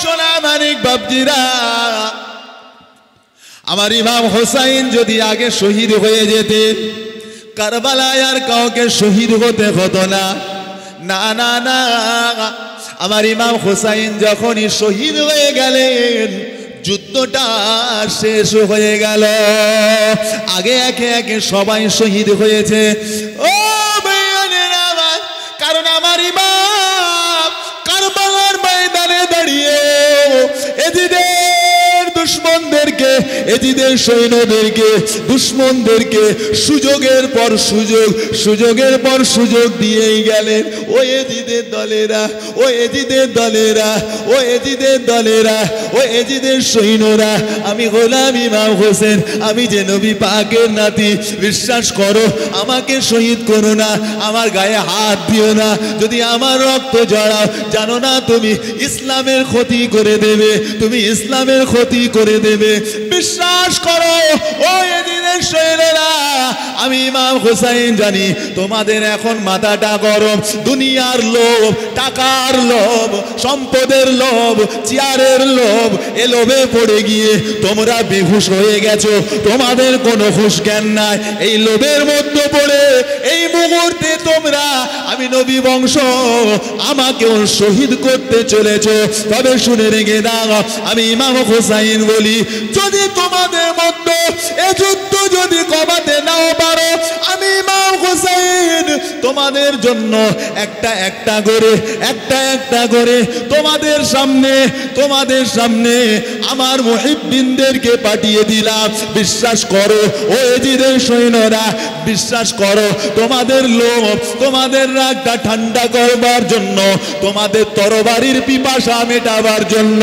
সোনা মানিক বাপজিরা, আমার ইমাম হোসাইন যদি আগে শহীদ হয়ে যেতেন, কারবালায় আর কাউকে শহীদ হতে হতো না। না না না, আমার ইমাম হোসাইন যখনই শহীদ হয়ে গেলেন, যুদ্ধটা শেষ হয়ে গেল। আগে একে একে সবাই শহীদ হয়েছে। ও ভাইয়ানেরা, কারণ আমার ইমাম কারবালার ময়দানে দাঁড়িয়ে এজিদের দুশমনদেরকে, এজিদের সৈন্যদেরকে, দুশমনদেরকে সুযোগের পর সুযোগ, সুযোগের পর সুযোগ দিয়েই গেলেন। ও এজিদের দলেরা, ও এজিদের দলেরা, ও এজিদের দলেরা, ও এজিদের সৈন্যরা, আমি গোলাম ইমাম হোসেন, আমি যে নবী পাকের নাতি, বিশ্বাস করো আমাকে শহীদ করো না, আমার গায়ে হাত দিও না। যদি আমার রক্ত জড়াও, জানো না তুমি ইসলামের ক্ষতি করে দেবে, তুমি ইসলামের ক্ষতি করে দেবে। বিশ্বাস করো ও এজিদের সৈন্যরা, আমি ইমাম হোসাইন জানি তোমাদের এখন মাথাটা গরম। দুনিয়ার লোভ, টাকার লোভ, সম্পদের লোভ, চেয়ারের লোভ, এ লোভে পড়ে গিয়ে তোমরা বেহুশ হয়ে গেছো, তোমাদের কোনো হুঁশ জ্ঞান নাই। এই লোভের মধ্যে পড়ে এই মুহূর্তে তোমরা আমি নবী বংশ, আমাকেও শহীদ করতে চলেছো। তবে শুনে রেখে দাও, আমি ইমাম হোসাইন বলি, যদি তোমাদের মধ্যে এ যুদ্ধ যদি কমাতে নাও পারো, আমি ইমাম হোসাইন তোমাদের জন্য একটা একটা করে, একটা একটা করে তোমাদের সামনে, তোমাদের সামনে আমার মুহিব্বিনদেরকে পাঠিয়ে দিলাম। বিশ্বাস করো ও এজিদের সৈন্যরা, বিশ্বাস করো তোমাদের লোভ, তোমাদের রাগটা ঠান্ডা করবার জন্য, তোমাদের তরবারির পিপাসা মেটাবার জন্য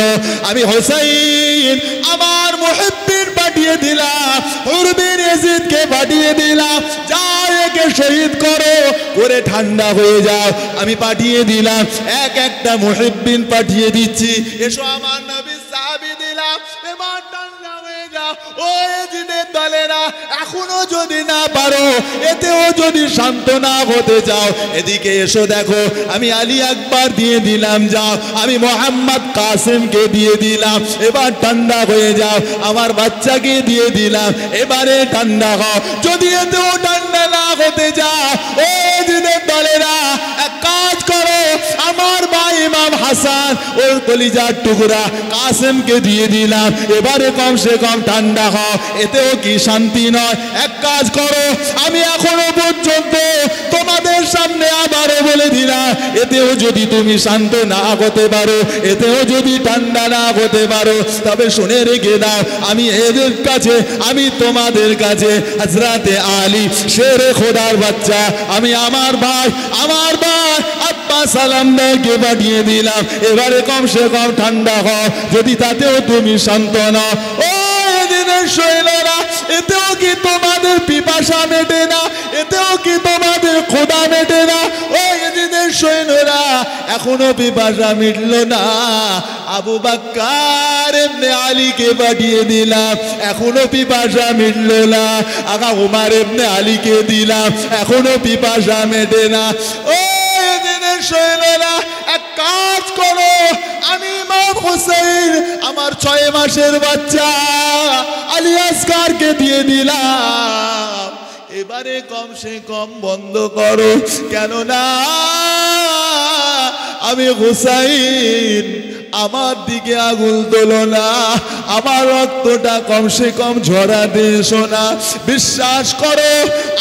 আমি হোসাইন আমার মুহিব্বিন পাঠিয়ে দিলাম, হুরবিন ইয়াজিদকে পাঠিয়ে দিলাম। যাও একে শহীদ করো, করে ঠান্ডা হয়ে যাও। আমি পাঠিয়ে দিলাম, এক একটা মুহিব্বিন পাঠিয়ে দিচ্ছি। এসো আমার নবীর সাহাবী দিলাম, এবার ঠান্ডা হয়ে যাও। ও এজিদের দলেরা, এখনো যদি না পারো, এতেও যদি শান্ত না হতে চাও, এদিকে এসো দেখো, আমি আলী আকবর দিয়ে দিলাম, যাও। আমি মোহাম্মদ কাসেমকে দিয়ে দিলাম, এবার ঠান্ডা হয়ে যাও। আমার বাচ্চাকে দিয়ে দিলাম, এবারে ঠান্ডা হও। যদি এতেও ঠান্ডা না হতে যাও, ও এজিদের দলেরা, এক কাজ করো, আমার ভাই ইমাম হাসান ওর কলিজার টুকরা কাসেমকে দিয়ে দিলাম, এবারে কমসে কম ঠান্ডা হও। এতেও কি শান্তি নয়? এক কাজ করো, আমি এখনো পর্যন্ত তোমাদের সামনে আবারও বলে দিলাম, এতেও যদি তুমি শান্ত না হতে পারো, এতেও যদি ঠান্ডা না হতে পারো, তবে শুনে রেখে দাও, আমি এদের কাছে, আমি তোমাদের কাছে হযরতে আলী শেরে খোদার বাচ্চা, আমি আমার ভাই, আমার ভাই আব্বা সালামদারকে পাঠিয়ে দিলাম, এবারে কমসে কম ঠান্ডা হও। যদি তাতেও তুমি শান্ত না, ও এদিনের সৈন্যরা, এতেও কি তোমাদের পিপাসা মেটে না? এতেও কি তোমাদের ক্ষুধা মেটে না? ও এদিনের সৈন্যরা, এখনো পিপাসা মিটল না। আবু বকর ইবনে আলীকে পাঠিয়ে দিলাম, এখনো পিপাসা মিটল না। আগা উমর ইবনে আলীকে দিলাম, এখনো পিপাসা মেটে না। ও এদিনের সৈন্যরা, এক কাজ করো, আমি ইমাম হোসেন আমার 6 মাসের বাচ্চা আলী আসগরকে দিয়ে দিলাম, এবারে কমসে কম বন্ধ করো। কেননা আমি হোসাইন, আমার দিকে আগুন তোলো না, আমার রক্তটা কমসে কম ঝরাতে এসো না। বিশ্বাস করো,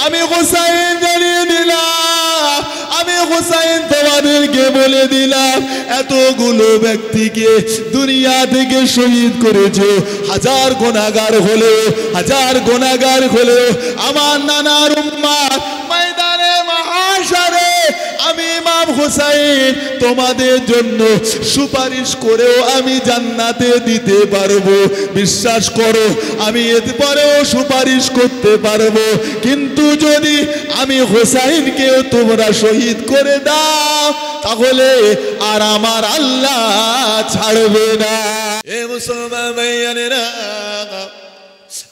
আমি হোসাইন জানিয়ে দিলাম, আমি হোসাইন তোমাদেরকে বলে দিলাম, এতগুলো ব্যক্তিকে দুনিয়া থেকে শহীদ করেছো, হাজার গুনাহগার হলেও, হাজার গুনাহগার হলেও আমার নানার উম্মত ময়দানে মাহশারে আমি ইমাম হোসাইন তোমাদের জন্য সুপারিশ করেও আমি জান্নাতে দিতে পারবো। বিশ্বাস করো, আমি এরপরেও সুপারিশ করতে পারবো। কিন্তু যদি আমি হোসাইনকেও তোমরা শহীদ করে দাও, তাহলে আর আমার আল্লাহ ছাড়বে না। এ মুসলমান ভাইয়েরা,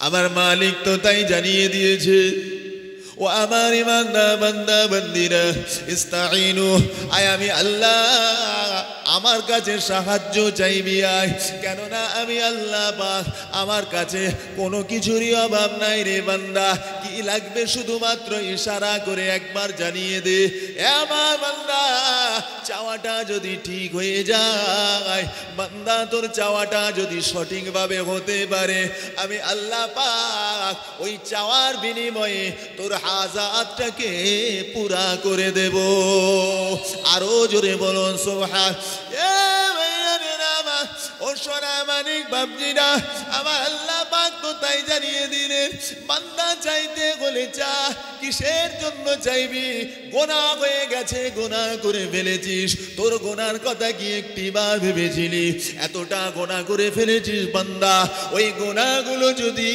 আমার মালিক তো তাই জানিয়ে দিয়েছে, ও আমার ইমানদার বান্দা বান্দিরা, ইস্তাইনু, আয় আমি আল্লাহ আমার কাছে সাহায্য চাইবি আয়, কেননা আমি আল্লাহ পাক, আমার কাছে কোনো কিছুরই অভাব নাই রে বান্দা। কি লাগবে শুধুমাত্র ইশারা করে একবার জানিয়ে দে। এ আমার বান্দা, চাওয়াটা যদি ঠিক হয়ে যায়, বান্দা তোর চাওয়াটা যদি সঠিকভাবে হতে পারে, আমি আল্লাহ পাক ওই চাওয়ার বিনিময়ে তোর হাজাতটাকে পুরা করে দেব। আরো জোরে বলুন সুবহান। ও সোনা মানিক বাপজিরা, আমার আল্লাহ পাক তো তাই জানিয়ে দিলেন, বান্দা চাইতে বলে চা। কিসের জন্য চাইবি? গোনাহ হয়ে গেছে, গোনাহ করে ফেলেছিস। তোর গোনার কথা কি একটিবার ভেবেছিলি? এতটা গোনাহ করে ফেলেছিস বান্দা, ওই গোনাহগুলো যদি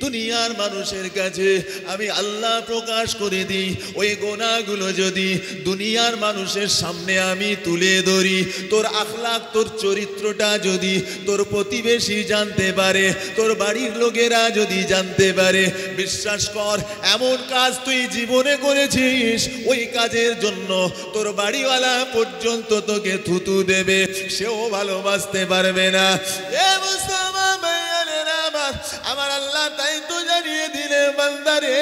দুনিয়ার মানুষের কাছে আমি আল্লাহ প্রকাশ করে দিই, ওই গোনাহগুলো যদি দুনিয়ার মানুষের সামনে আমি তুলে ধরি, তোর আখলাক, তোর চরিত্রটা যদি তোর প্রতিবেশী জানতে পারে, তোর বাড়ির লোকেরা যদি জানতে পারে, বিশ্বাস কর এমন কাজ তুই জীবনে করেছিস, ওই কাজের জন্য তোর বাড়িওয়ালা পর্যন্ত তোকে থুতু দেবে, সেও ভালোবাসতে পারবে না। এ মুসলমান ভাইয়েরা আমার, আমার আল্লাহ তাই তো জানিয়ে দিলে, বান্দারে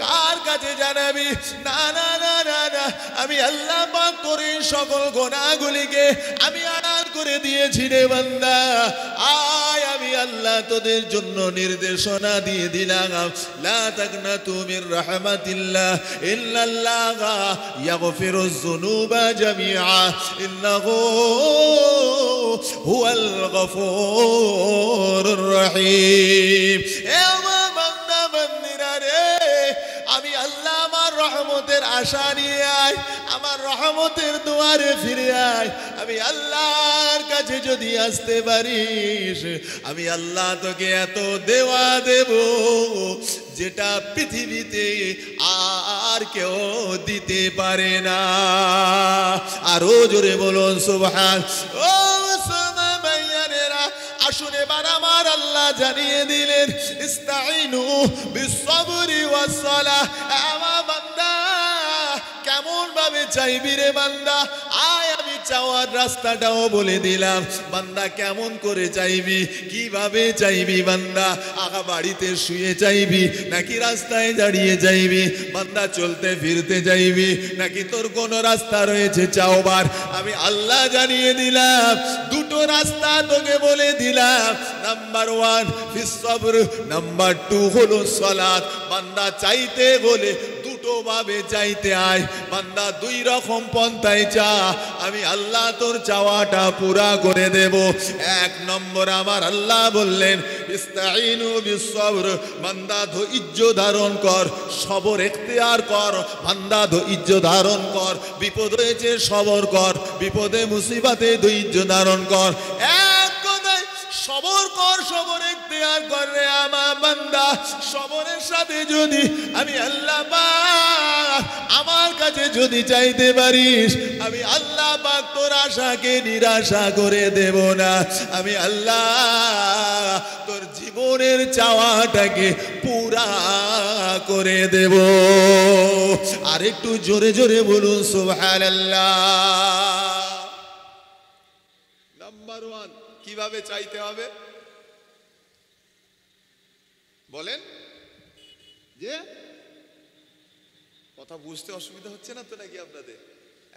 কার কাছে জানাবি? না না না না না, আমি আল্লাহ পাক তোর এই সকল গুনাহগুলিকে আমি আড়াল করে দিয়েছি রে বান্দা। আয় আমি আল্লাহ তোদের জন্য নির্দেশনা দিয়ে দিলাম, লা তাকনাতু মির রাহমাতিল্লাহ ইন্নাল্লাহ ইয়াগফিরুয যুনুবা জামিআ ইন্নাহু হুয়াল গফুরুর রহিম। এ আমার বান্দা বান্দিরা রে, আমি আল্লাহ আমার রহমতের আশা নিয়ে আয়, আমার রহমতের দুয়ারে ফিরে আয়। আমি আল্লাহর কাছে যদি আসতে পারিস, আমি আল্লাহ তোকে এত দেওয়া দেব যেটা পৃথিবীতে আর কেউ দিতে পারে না। আরো জোরে বলুন সুবহান। ও মুসলমান ভাইয়েরা, আসুন এবার আমার আল্লাহ জানিয়ে দিলেন, ইস্তাইনু বিসসবরি ওয়াস সালাহ। আমার বান্দা কেমন ভাবে চাইবি রে বান্দা? আয় আমি চাওয়ার রাস্তাটাও বলে দিলাম, বান্দা কেমন করে চাইবি, কিভাবে চাইবি বান্দা? আগা বাড়িতে শুয়ে চাইবি, নাকি রাস্তায় দাঁড়িয়ে চাইবি? বান্দা চলতে ফিরতে চাইবি, নাকি তোর কোন রাস্তা রয়েছে চাওবার? আমি আল্লাহ জানিয়ে দিলাম, দুটো রাস্তা তোকে বলে দিলাম। নাম্বার 1 ফিস সবর, নাম্বার 2 হলো সালাত। বান্দা চাইতে বলে দুটো ভাবে চাইতে আয়, বান্দা 2 রকম পন্থায় চা, আমি আল্লাহ তোর চাওয়াটা পুরা করে দেব। 1 নম্বর আমার আল্লাহ বললেন, ইস্তাইনু বিসসবর, বান্দা ধৈর্য ধারণ কর, সবর এখতিয়ার কর। বান্দা ধৈর্য ধারণ কর, বিপদ হয়েছে সবর কর, বিপদে মুসিবতে ধৈর্য ধারণ কর। এক কথায় সবর কর, সবর এখতিয়ার কর রে আমার বান্দা। সবরের সাথে যদি আমি আল্লাহ পাক আমার কাছে যদি চাইতে পারিস, আমি আল্লাহ পাক তোর আশাকে নিরাশা করে দেব না। আমি আল্লাহ তোর জীবনের চাওয়াটাকে পুরা করে দেব। আর একটু জোরে জোরে বলুন সুবহানাল্লাহ। নাম্বার 1 কিভাবে চাইতে হবে বলেন? যে কথা বুঝতে অসুবিধা হচ্ছে না তো নাকি আপনাদের?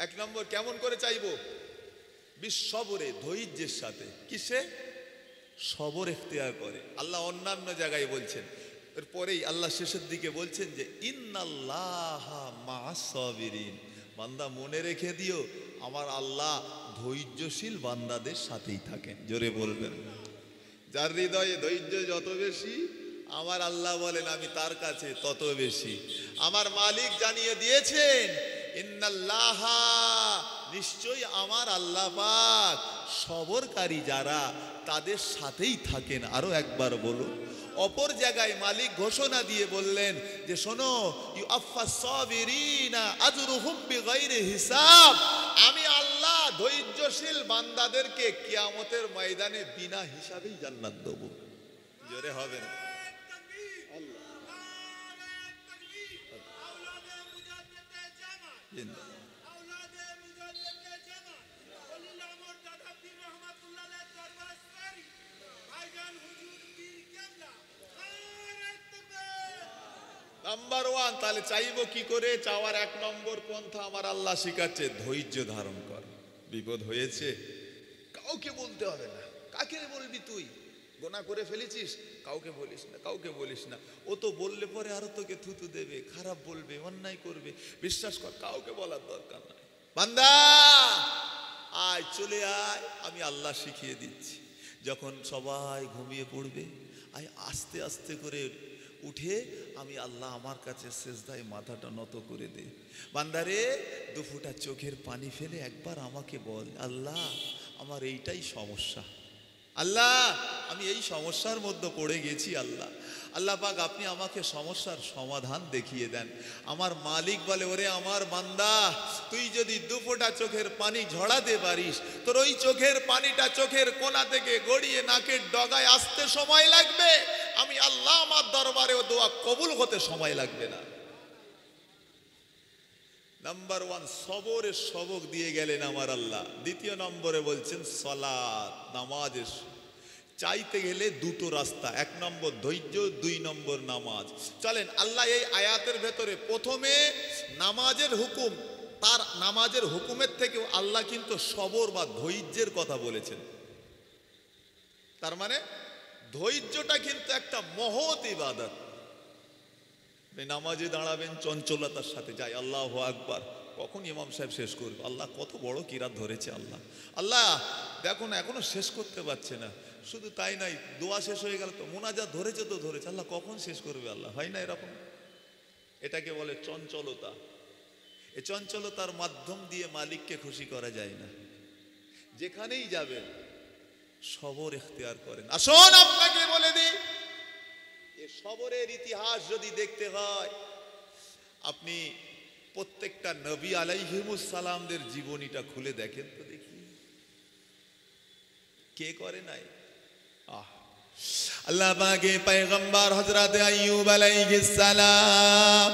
1 নম্বর কেমন করে চাইবো? বিসসবরে, ধৈর্যের সাথে। কিসে? সবর এখতিয়ার করে। আল্লাহ অন্যান্য জায়গায় বলছেন, এরপরেই আল্লাহ শেষের দিকে বলছেন যে ইন্নাল্লাহা মা'আস সাবিরিন। বান্দা মনে রেখে দিও, আমার আল্লাহ ধৈর্যশীল বান্দাদের সাথেই থাকেন। জোরে বলবেন। যার হৃদয়ে ধৈর্য যত বেশি, আমার আল্লাহ বলেন আমি তার কাছে তত বেশি। আমার মালিক জানিয়ে দিয়েছেন, ইন্নাল্লাহা, নিশ্চয়ই আমার আল্লাহ পাক সবরকারী যারা, তাদের সাথেই থাকেন। আরো একবার বলুন। অপর জায়গায় মালিক ঘোষণা দিয়ে বললেন যে শোনো, ইউআফাস সাবিরিনা আজরুহুম বিগাইরি হিসাব। আমি আল্লাহ ধৈর্যশীল বান্দাদেরকে কিয়ামতের ময়দানে বিনা হিসাবেই জান্নাত দেব। জোরে হবে না? জিন্দাবাদ। নাম্বার ওয়ান, তাহলে চাইবো কি করে? চাওয়ার এক নম্বর পন্থা আমার আল্লাহ শিখাচ্ছে, ধৈর্য ধারণ কর। বিপদ হয়েছে কাউকে বলতে হবে না। কাকে বলবি? তুই গোনা করে ফেলেছিস, কাউকে বলিস না, কাউকে বলিস না। ও তো বললে পরে আরো তোকে থুতু দেবে, খারাপ বলবে, অন্যায় করবে। বিশ্বাস কর, কাউকে বলার দরকার নাই। বান্দা আয়, চলে আয়, আমি আল্লাহ শিখিয়ে দিচ্ছি। যখন সবাই ঘুমিয়ে পড়বে, আয় আস্তে আস্তে করে উঠে আমি আল্লাহ আমার কাছে সেজদায় মাথাটা নত করে দে। বান্দারে, দুফোঁটা চোখের পানি ফেলে একবার আমাকে বল, আল্লাহ আমার এইটাই সমস্যা, আল্লাহ আমি এই সমস্যার মধ্যে পড়ে গেছি। আল্লাহ আল্লাহ পাক আপনি আমাকে সমস্যার সমাধান দেখিয়ে দেন। আমার মালিক বলে, ওরে আমার বান্দা, তুই যদি দুফোঁটা চোখের পানি ঝরাতে পারিস, তোর ওই চোখের পানিটা চোখের কোনা থেকে গড়িয়ে নাকের ডগায় আসতে সময় লাগবে, আমি আল্লাহ আমার দরবারে ও দোয়া কবুল হতে সময় লাগবে না। নাম্বার ওয়ান, সবরের সবক দিয়ে গেলেন আমার আল্লাহ। দ্বিতীয় নম্বরে বলছেন সালাত, নামাজের চাইতে গেলে দুটো রাস্তা, এক নম্বর ধৈর্য, দুই নম্বর নামাজ। চলেন, আল্লাহ এই আয়াতের ভেতরে প্রথমে নামাজের হুকুম, তার নামাজের হুকুমের থেকেও আল্লাহ কিন্তু সবর বা ধৈর্যের কথা বলেছেন। তার মানে ধৈর্যটা কিন্তু একটা মহৎ ইবাদত। নামাজে দাঁড়াবেন চঞ্চলতার সাথে, যাই আল্লাহু আকবার, কখন ইমাম সাহেব শেষ করবে? আল্লাহ কত বড় কিরাত ধরেছে, আল্লাহ আল্লাহ দেখুন এখনো শেষ করতে পারছে না। শুধু তাই নাই, দোয়া শেষ হয়ে গেল তো মোনাজাত ধরেছে তো ধরেছে, আল্লাহ কখন শেষ করবে? আল্লাহ হয় না এরকম? এটাকে বলে চঞ্চলতা। এই চঞ্চলতার মাধ্যম দিয়ে মালিককে খুশি করা যায় না। যেখানেই যাবেন সবর ইখতিয়ার করেন। আসুন আপনাকে বলে দিই, এই সবরের ইতিহাস যদি দেখতে হয়, আপনি প্রত্যেকটা নবী আলাইহিমুস সালামদের জীবনীটা খুলে দেখেন তো দেখি, কে করে নাই? আল্লাহ পাকে পয়গম্বর হযরত আইয়ুব আলাইহিস সালাম,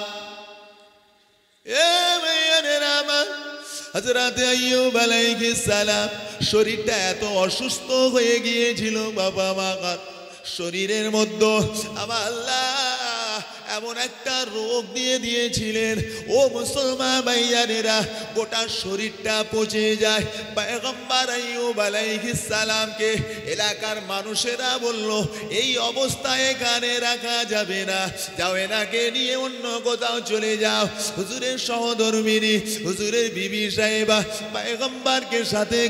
হযরত আইয়ুব আলাইহিস সালাম শরীরটা এত অসুস্থ হয়ে গিয়েছিল, বাবা মা শরীরের মধ্যে আমার আল্লাহ এমন একটা রোগ দিয়ে দিয়েছিলেন, ও মুসলমান ভাইয়ারেরা, গোটা শরীরটা পচে যায়। পয়গম্বর আইয়ুব আলাইহিস সালামকে এলাকার মানুষেরা বলল, এই অবস্থায় এখানে রাখা যাবে না, যাও এনাকে নিয়ে অন্য কোথাও চলে যাও। হুজুরের সহধর্মিনী, হুজুরের বিবি সাহেবা পয়গম্বরকে সাথে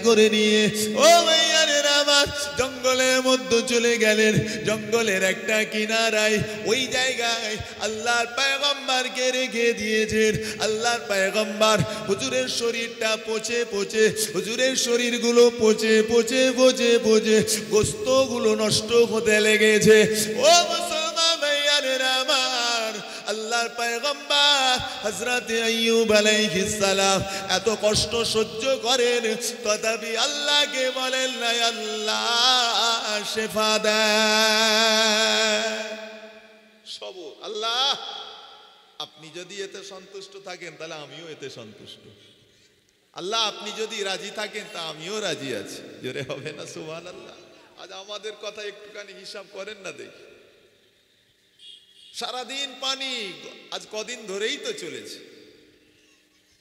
করে নিয়ে ও ভাইয়ারেরা আমার জঙ্গলের মধ্যে চলে গেলেন। জঙ্গলের একটা কিনারায় ওই জায়গায় আল্লাহর পয়গম্বরকে রেখে দিয়েছেন। আল্লাহর পয়গম্বর হুজুরের শরীরটা পচে হুজুরের শরীরগুলো পচে গোস্তগুলো নষ্ট হতে লেগেছে। ও মুসলমান ভাইয়ারেরা আমার, আল্লাহর পয়গম্বর হযরত আইয়ুব আলাইহিস সালাম এত কষ্ট সহ্য করেন, তথাপি আল্লাহকে বলেন না আল্লাহ শিফা দেন। সবর, আল্লাহ আপনি যদি এতে সন্তুষ্ট থাকেন তাহলে আমিও এতে সন্তুষ্ট। আল্লাহ আপনি যদি রাজি থাকেন তা আমিও রাজি আছি। জোরে হবে না সুবহানাল্লাহ? আজ আমাদের কথা একটুখানি হিসাব করেন না দেখি। সারাদিন পানি, আজ কদিন ধরেই তো চলেছে।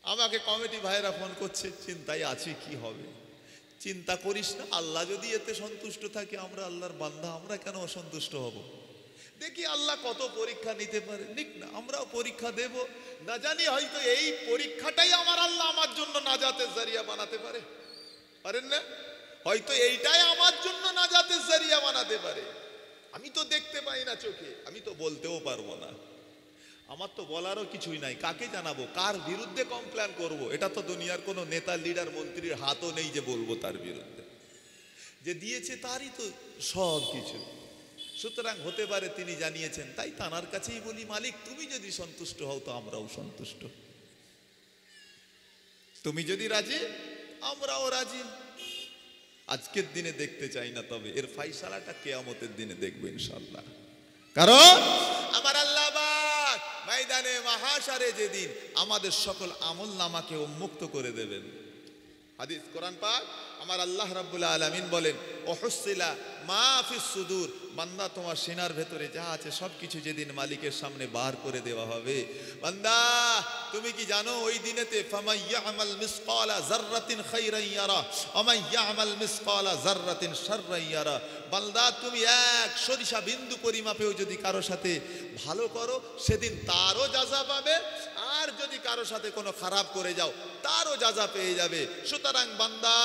আমাকে কমিটি ভাইরা ফোন করছে, চিন্তায় আছি কি হবে। চিন্তা করিস না, আল্লাহ যদি এতে সন্তুষ্ট থাকে, আমরা আল্লাহর বান্দা, আমরা কেন অসন্তুষ্ট হব? দেখি আল্লাহ কত পরীক্ষা নিতে পারে, নিক না, আমরাও পরীক্ষা দেব। না জানি হয়তো এই পরীক্ষাটাই আমার আল্লাহ আমার জন্য নাজাতের জারিয়া বানাতে পারেন না? হয়তো এইটাই আমার জন্য নাজাতের জারিয়া বানাতে পারে। আমি তো দেখতে পাই না চোখে, আমি তো বলতেও পারবো না, আমার তো বলারও কিছুই নাই। কাকে জানাবো, কার বিরুদ্ধে কমপ্লেন করব? এটা তো দুনিয়ার কোনো নেতা, লিডার, মন্ত্রীর হাতও নেই যে বলবো তার বিরুদ্ধে। যে দিয়েছে তারই তো সব কিছু। সুতরাং হতে পারে তিনি জানিয়েছেন, তাই তানার কাছেই বলি, মালিক তুমি যদি সন্তুষ্ট হও তো আমরাও সন্তুষ্ট। তুমি যদি রাজি, আমরাও রাজি। আজকের দিনে দেখতে চাই না, তবে এর ফাইসালাটা কিয়ামতের দিনে দেখবো ইনশাআল্লাহ। কারণ আমার আল্লাহ পাক ময়দানে মাহাশারে যেদিন আমাদের সকল আমল নামাকে উন্মুক্ত করে দেবেন। হাদিস কোরআন পাক আমার আল্লাহ রাব্বুল আলামিন বলেন ওহুসিলা মা ফিস সুদূর, বান্দা তোমার সিনার ভেতরে যা আছে সবকিছু যেদিন মালিকের সামনে বার করে দেওয়া হবে। বান্দা তুমি কি জানো ওই দিনেতে ফামান ইয়ামাল মিসকালা যাররাতিন খাইরান ইয়ারা ওয়া মান ইয়ামাল মিসকালা যাররাতিন শাররান ইয়ারা। বান্দা তুমি এক সরিষা বিন্দু পরিমাপেও যদি কারো সাথে ভালো করো সেদিন তারও যাজা পাবে, আর যদি কারো সাথে কোনো খারাপ করে যাও তারও যাজা পেয়ে যাবে। সুতরাং বান্দা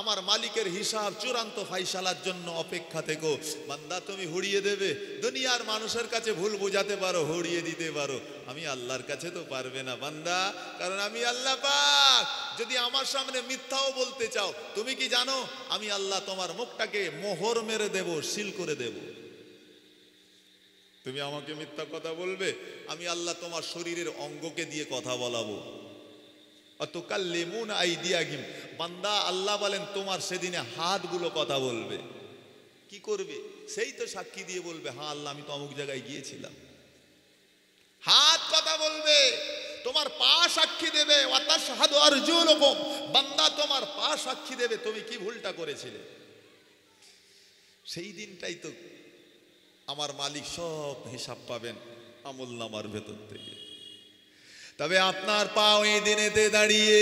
আমার মালিকের হিসাব চূড়ান্ত ফাইসালার জন্য অপেক্ষা থেকো। বান্দা তুমি হুড়িয়ে দেবে, দুনিয়ার মানুষের কাছে ভুল বোঝাতে পারো, হুড়িয়ে দিতে পারো, আমি আল্লাহর কাছে তো পারবে না বান্দা, কারণ আমি আল্লাহ পাক। যদি আমার সামনে মিথ্যাও বলতে চাও, তুমি কি জানো আমি আল্লাহ তোমার মুখটাকে মোহর মেরে দেব, সিল করে দেব। তুমি আমাকে মিথ্যা কথা বলবে, আমি আল্লাহ তোমার শরীরের অঙ্গকে দিয়ে কথা বলাবো। অতুকাল্লিমুনা আইদিয়াহিম, বান্দা আল্লাহ বলেন তোমার সেদিনে হাতগুলো কথা বলবে। কি করবে? সেই তো সাক্ষী দিয়ে বলবে হ্যাঁ আল্লাহ আমি তো অমুক জায়গায় গিয়েছিলাম। হাত কথা বলবে, তোমার পা সাক্ষী দেবে। ওয়াতাশহাদু আরজুলুকুম, বান্দা তোমার পা সাক্ষী দেবে তুমি কি ভুলটা করেছিলে। সেই দিনটাই তো আমার মালিক সব হিসাব পাবেন আমল নামার ভেতর থেকে। তবে আপনার পাও এই দিনেতে দাঁড়িয়ে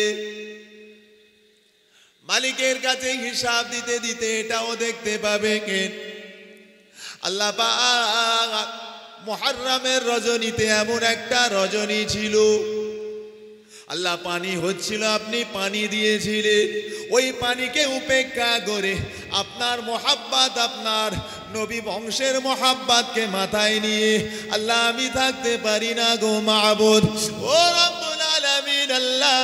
মালিকের কাছে হিসাব দিতে দিতে এটাও দেখতে পাবেন আল্লাহ পাক মুহররমের রজনীতে এমন একটা রজনী ছিল, আল্লাহ পানি হচ্ছিল, আপনি পানি দিয়েছিলেন, ওই পানিকে উপেক্ষা করে আপনার মোহাব্বত, আপনার নবী বংশের মোহাব্বতকে মাথায় নিয়ে আল্লাহ আমি থাকতে পারি না গো মাবুদ। ও রব্বুল আলামিন আল্লাহ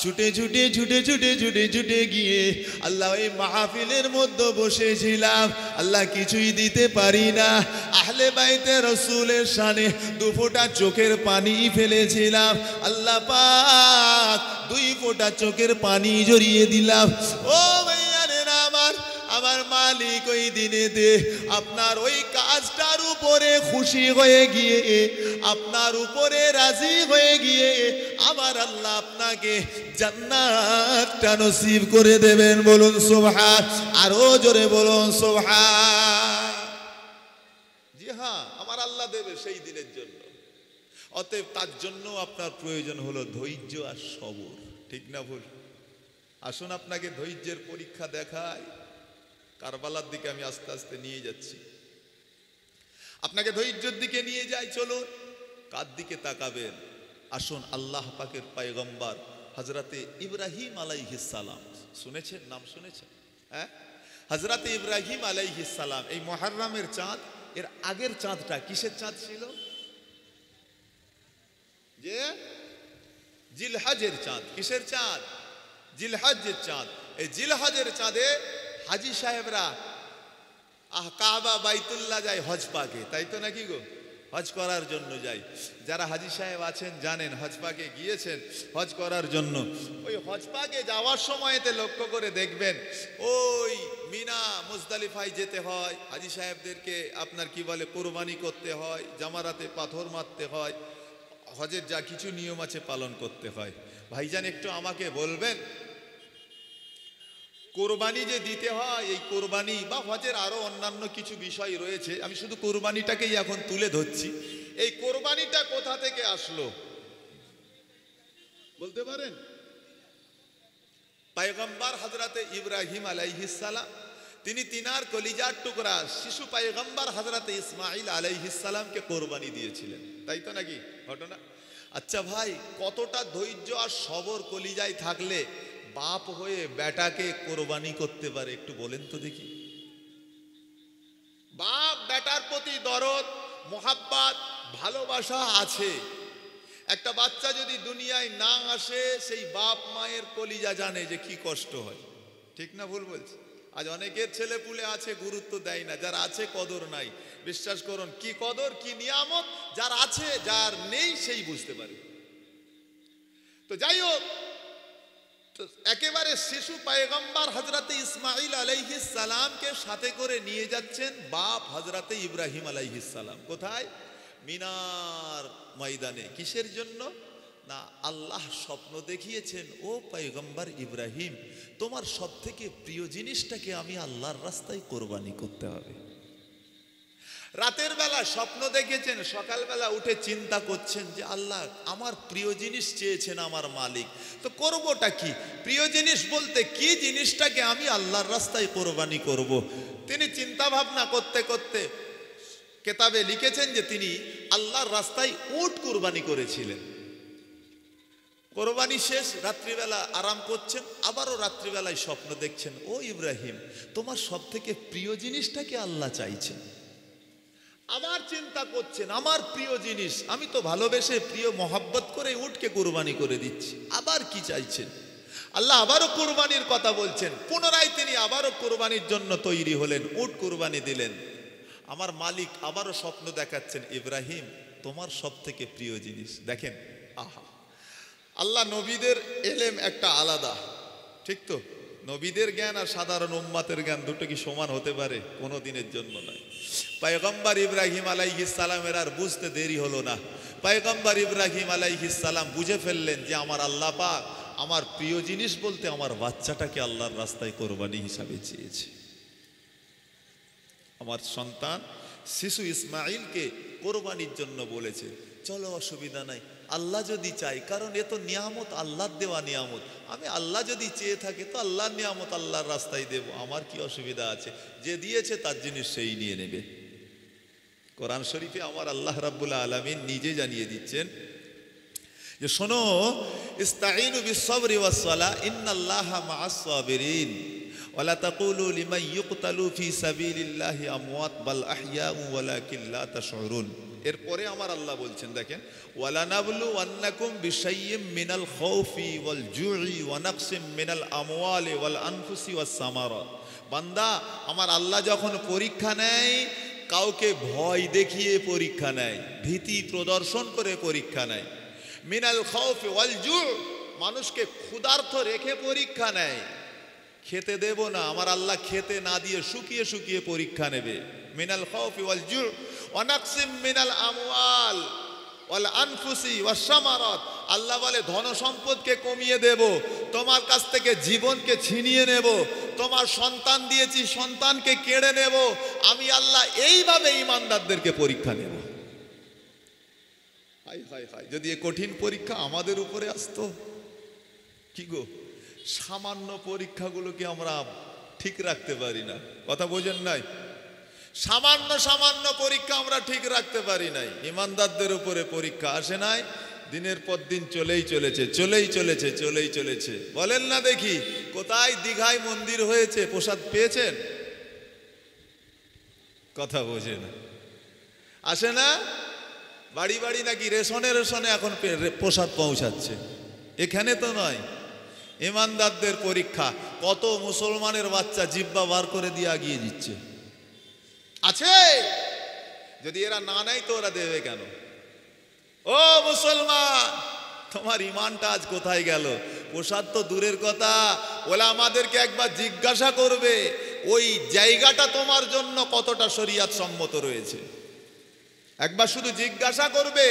ছুটে ছুটে ছুটে ছুটে ছুটে ছুটে গিয়ে আল্লাহ ওই মাহফিলের মধ্যে বসেছিলাম, আল্লাহ কিছুই দিতে পারি না। আহলে বাইতে রাসূলের শানে দু ফোঁটা চোখের পানি ফেলেছিলাম, আল্লাহ পাক 2 ফোঁটা চোখের পানি জড়িয়ে দিলাম। ও ভাইয়ারেরা আমার মালিক ওই দিনেতে আপনার ওই কাজটার উপরে খুশি হয়ে গিয়ে, আপনার উপরে রাজি হয়ে গিয়ে আমার আল্লাহ আপনাকে জান্নাতটা নসিব করে দেবেন। বলুন সুবহান, আরো জোরে বলুন সুবহান। জি হ্যাঁ, আমার আল্লাহ দেবে সেই দিনের জন্য। অতএব তার জন্য আপনার প্রয়োজন হলো ধৈর্য আর সবর, ঠিক না ভুল? আসুন আপনাকে ধৈর্যের পরীক্ষা দেখায়। কারবালার দিকে আমি আস্তে আস্তে নিয়ে যাচ্ছি, আপনাকে ধৈর্যের দিকে নিয়ে যাই। চলুন, কার দিকে তাকাবেন? আসুন আল্লাহ পাকের পয়গম্বর হযরতে ইব্রাহিম আলাইহিস সালাম, শুনেছেন? নাম শুনেছেন? হ্যাঁ, হযরতে ইব্রাহিম আলাইহিস সালাম। এই মুহররমের চাঁদ, এর আগের চাঁদটা কিসের চাঁদ ছিল? যে জিলহজের চাঁদ। কিসের চাঁদ? জিলহজের চাঁদ। এই জিলহজের চাঁদে হাজি সাহেবরা কাবা বাইতুল্লাহ যায় হজ পাকে, তাই তো নাকি গো? হজ করার জন্য যায়। যারা হাজি সাহেব আছেন জানেন, হজ পাকে গিয়েছেন হজ করার জন্য। ওই হজ পাকে যাওয়ার সময়তে লক্ষ্য করে দেখবেন ওই মিনা মুজদালিফায় যেতে হয়, হাজি সাহেবদেরকে আপনার কি বলে কোরবানি করতে হয়, জামারাতে পাথর মারতে হয়, হজের যা কিছু নিয়ম আছে পালন করতে হয়। ভাইজান একটু আমাকে বলবেন, কোরবানি যে দিতে হয়, এই কোরবানি বা হজের আরো অন্যান্য কিছু বিষয় রয়েছে, আমি শুধু কোরবানিটাকেই এখন তুলে ধরছি। এই কোরবানিটা কোথা থেকে আসলো বলতে পারেন? পয়গম্বর হযরতে ইব্রাহিম আলাইহিস সালাম, তিনি তিনার কলিজার টুকরা শিশু পয়গম্বর হযরতে ইসমাঈল আলাইহিস সালামকে কোরবানি দিয়েছিলেন, তাই তো নাকি ঘটনা? আচ্ছা ভাই, কতটা ধৈর্য আর সবর কলিজায় থাকলে বাপ হয়ে বেটাকে কোরবানি করতে পারে একটু বলেন তো দেখি। বাপ বেটার প্রতি দরদ, মোহাব্বত, ভালোবাসা আছে। একটা বাচ্চা যদি দুনিয়ায় না আসে, সেই বাপ মায়ের কলিজা জানে যে কি কষ্ট হয়, ঠিক না ভুল বলছি? আজ অনেকের ছেলে পুলে আছে গুরুত্ব দেয় না, যার আছে কদর নাই। বিশ্বাস করুন, কি কদর কি নিয়ামত যার আছে, যার নেই সেই বুঝতে পারে। তো যাই হোক, তো একেবারে শিশু পয়গম্বর হযরতে ইসমাঈল আলাইহিস সালামকে সাথে করে নিয়ে যাচ্ছেন বাপ হযরতে ইব্রাহিম আলাইহিস সালাম। কোথায়? মিনার ময়দানে। কিসের জন্য? না, আল্লাহ স্বপ্ন দেখিয়েছেন, ও পয়গম্বর ইব্রাহিম, তোমার সব থেকে প্রিয় জিনিসটাকে আমি আল্লাহর রাস্তায় কোরবানি করতে হবে। রাতের বেলা স্বপ্ন দেখেছেন, সকালবেলা উঠে চিন্তা করছেন যে আল্লাহ আমার প্রিয় জিনিস চেয়েছেন আমার মালিক, তো করবোটা কি? প্রিয় জিনিস বলতে কি জিনিসটাকে আমি আল্লাহর রাস্তায় কোরবানি করব। তিনি চিন্তা ভাবনা করতে করতে কেতাবে লিখেছেন যে তিনি আল্লাহর রাস্তায় উট কোরবানি করেছিলেন। কোরবানি শেষ, রাত্রিবেলা আরাম করছেন, আবারও রাত্রিবেলায় স্বপ্ন দেখছেন, ও ইব্রাহিম, তোমার সব থেকে প্রিয় জিনিসটাকে আল্লাহ চাইছেন। আবার চিন্তা করছেন, আমার প্রিয় জিনিস, আমি তো ভালোবেসে প্রিয় মহাব্বত করে উটকে কোরবানি করে দিচ্ছি, আবার কি চাইছেন? আল্লাহ আবারও কোরবানির কথা বলছেন। পুনরায় তিনি আবারও কোরবানির জন্য তৈরি হলেন, উট কোরবানি দিলেন। আমার মালিক আবারও স্বপ্ন দেখাচ্ছেন, ইব্রাহিম, তোমার সব থেকে প্রিয় জিনিস। দেখেন, আহা, আল্লাহ নবীদের এলেম একটা আলাদা, ঠিক তো? নবীদের জ্ঞান আর সাধারণ উম্মাতের জ্ঞান দুটো কি সমান হতে পারে? কোনো দিনের জন্য নয়। পয়গম্বর ইব্রাহিম আলাইহিস সালামের আর বুঝতে দেরি হলো না। পয়গম্বর ইব্রাহিম আলাইহিস সালাম বুঝে ফেললেন যে আমার আল্লাহ পাক আমার প্রিয় জিনিস বলতে আমার বাচ্চাটাকে আল্লাহর রাস্তায় কোরবানি হিসাবে চেয়েছে। আমার সন্তান শিশু ইসমাইলকে কোরবানির জন্য বলেছে। চলো, অসুবিধা নাই, আল্লাহ যদি চাই, কারণ এ তো নিয়ামত, আল্লাহর দেওয়া নিয়ামত। আমি আল্লাহ যদি চেয়ে থাকে তো আল্লাহর নিয়ামত আল্লাহর রাস্তায় দেব, আমার কি অসুবিধা আছে? যে দিয়েছে তার জিনিস সেই নিয়ে নেবে। কোরআন শরীফে আমার আল্লাহ রাব্বুল আলামিন নিজে জানিয়ে দিচ্ছেন যে শোনো, ইস্তাঈনু বিস-সাবরি ওয়াস-সালাহ ইন্নাল্লাহা মা'আস সাবিরিন ওয়ালা তাকুলু লিমান ইউকতালু ফি সাবিলিল্লাহি আমওয়াত বাল আহইয়াউ ওয়ালাকিন লা তাশউরুন। এরপরে আমার আল্লাহ বলছেন, দেখেন, ওয়ালা নাবলু ওয়ান্নাকুম বিশাইয়্যিম মিনাল খাউফি ওয়াল জুই ওয়া নাকসিম মিনাল আমওয়ালি ওয়াল আনফুসি ওয়াস সামারাত। বান্দা, আমার আল্লাহ যখন পরীক্ষা নেয়, কাউকে ভয় দেখিয়ে পরীক্ষা নেয়, ভীতি প্রদর্শন করে পরীক্ষা নেয়। মিনাল খাউফি ওয়াল জু, মানুষকে ক্ষুধার্ত রেখে পরীক্ষা নেয়। খেতে দেব না, আমার আল্লাহ খেতে না দিয়ে শুকিয়ে শুকিয়ে পরীক্ষা নেবে। মিনাল খাউফি ওয়াল জু ওয়া নাকসিম মিনাল আমওয়াল ওয়াল আনফুসি ওয়াস সামারাত। আল্লাহ বলে ধন সম্পদকে কমিয়ে দেব, তোমার কাছ থেকে জীবনকে ছিনিয়ে নেব, তোমার সন্তান দিয়েছি সন্তানকে কেড়ে নেব। আমি আল্লাহ এইভাবে ঈমানদারদেরকে পরীক্ষা নেব। হাই হাই হাই, যদি এই কঠিন পরীক্ষা আমাদের উপরে আসতো, কি গো, সামান্য পরীক্ষাগুলোকে আমরা ঠিক রাখতে পারি না। কথা বোঝেন নাই? সামান্য সামান্য পরীক্ষা আমরা ঠিক রাখতে পারি নাই। ঈমানদারদের উপরে পরীক্ষা আসে নাই, দিনের পর দিন চলেই চলেছে, চলেই চলেছে, চলেই চলেছে। বলেন না দেখি, কোথায় দীঘায় মন্দির হয়েছে, প্রসাদ পেয়েছেন? কথা বোঝে না, আসে না? বাড়ি বাড়ি নাকি রেশনে রেশনে এখন প্রসাদ পৌঁছাচ্ছে, এখানে তো নয়। ঈমানদারদের পরীক্ষা, কত মুসলমানের বাচ্চা জিব্বা বার করে দিয়ে আগিয়ে দিচ্ছে, আছে। যদি এরা না নেয় তো ওরা দেবে কেন? ও মুসলমান, তোমার ইমানটা আজ কোথায় গেল? প্রসাদ তো দূরের কথা, ওলা আমাদেরকে একবার জিজ্ঞাসা করবে ওই জায়গাটা তোমার জন্য কতটা শরীয়ত সম্মত রয়েছে। একবার শুধু জিজ্ঞাসা করবে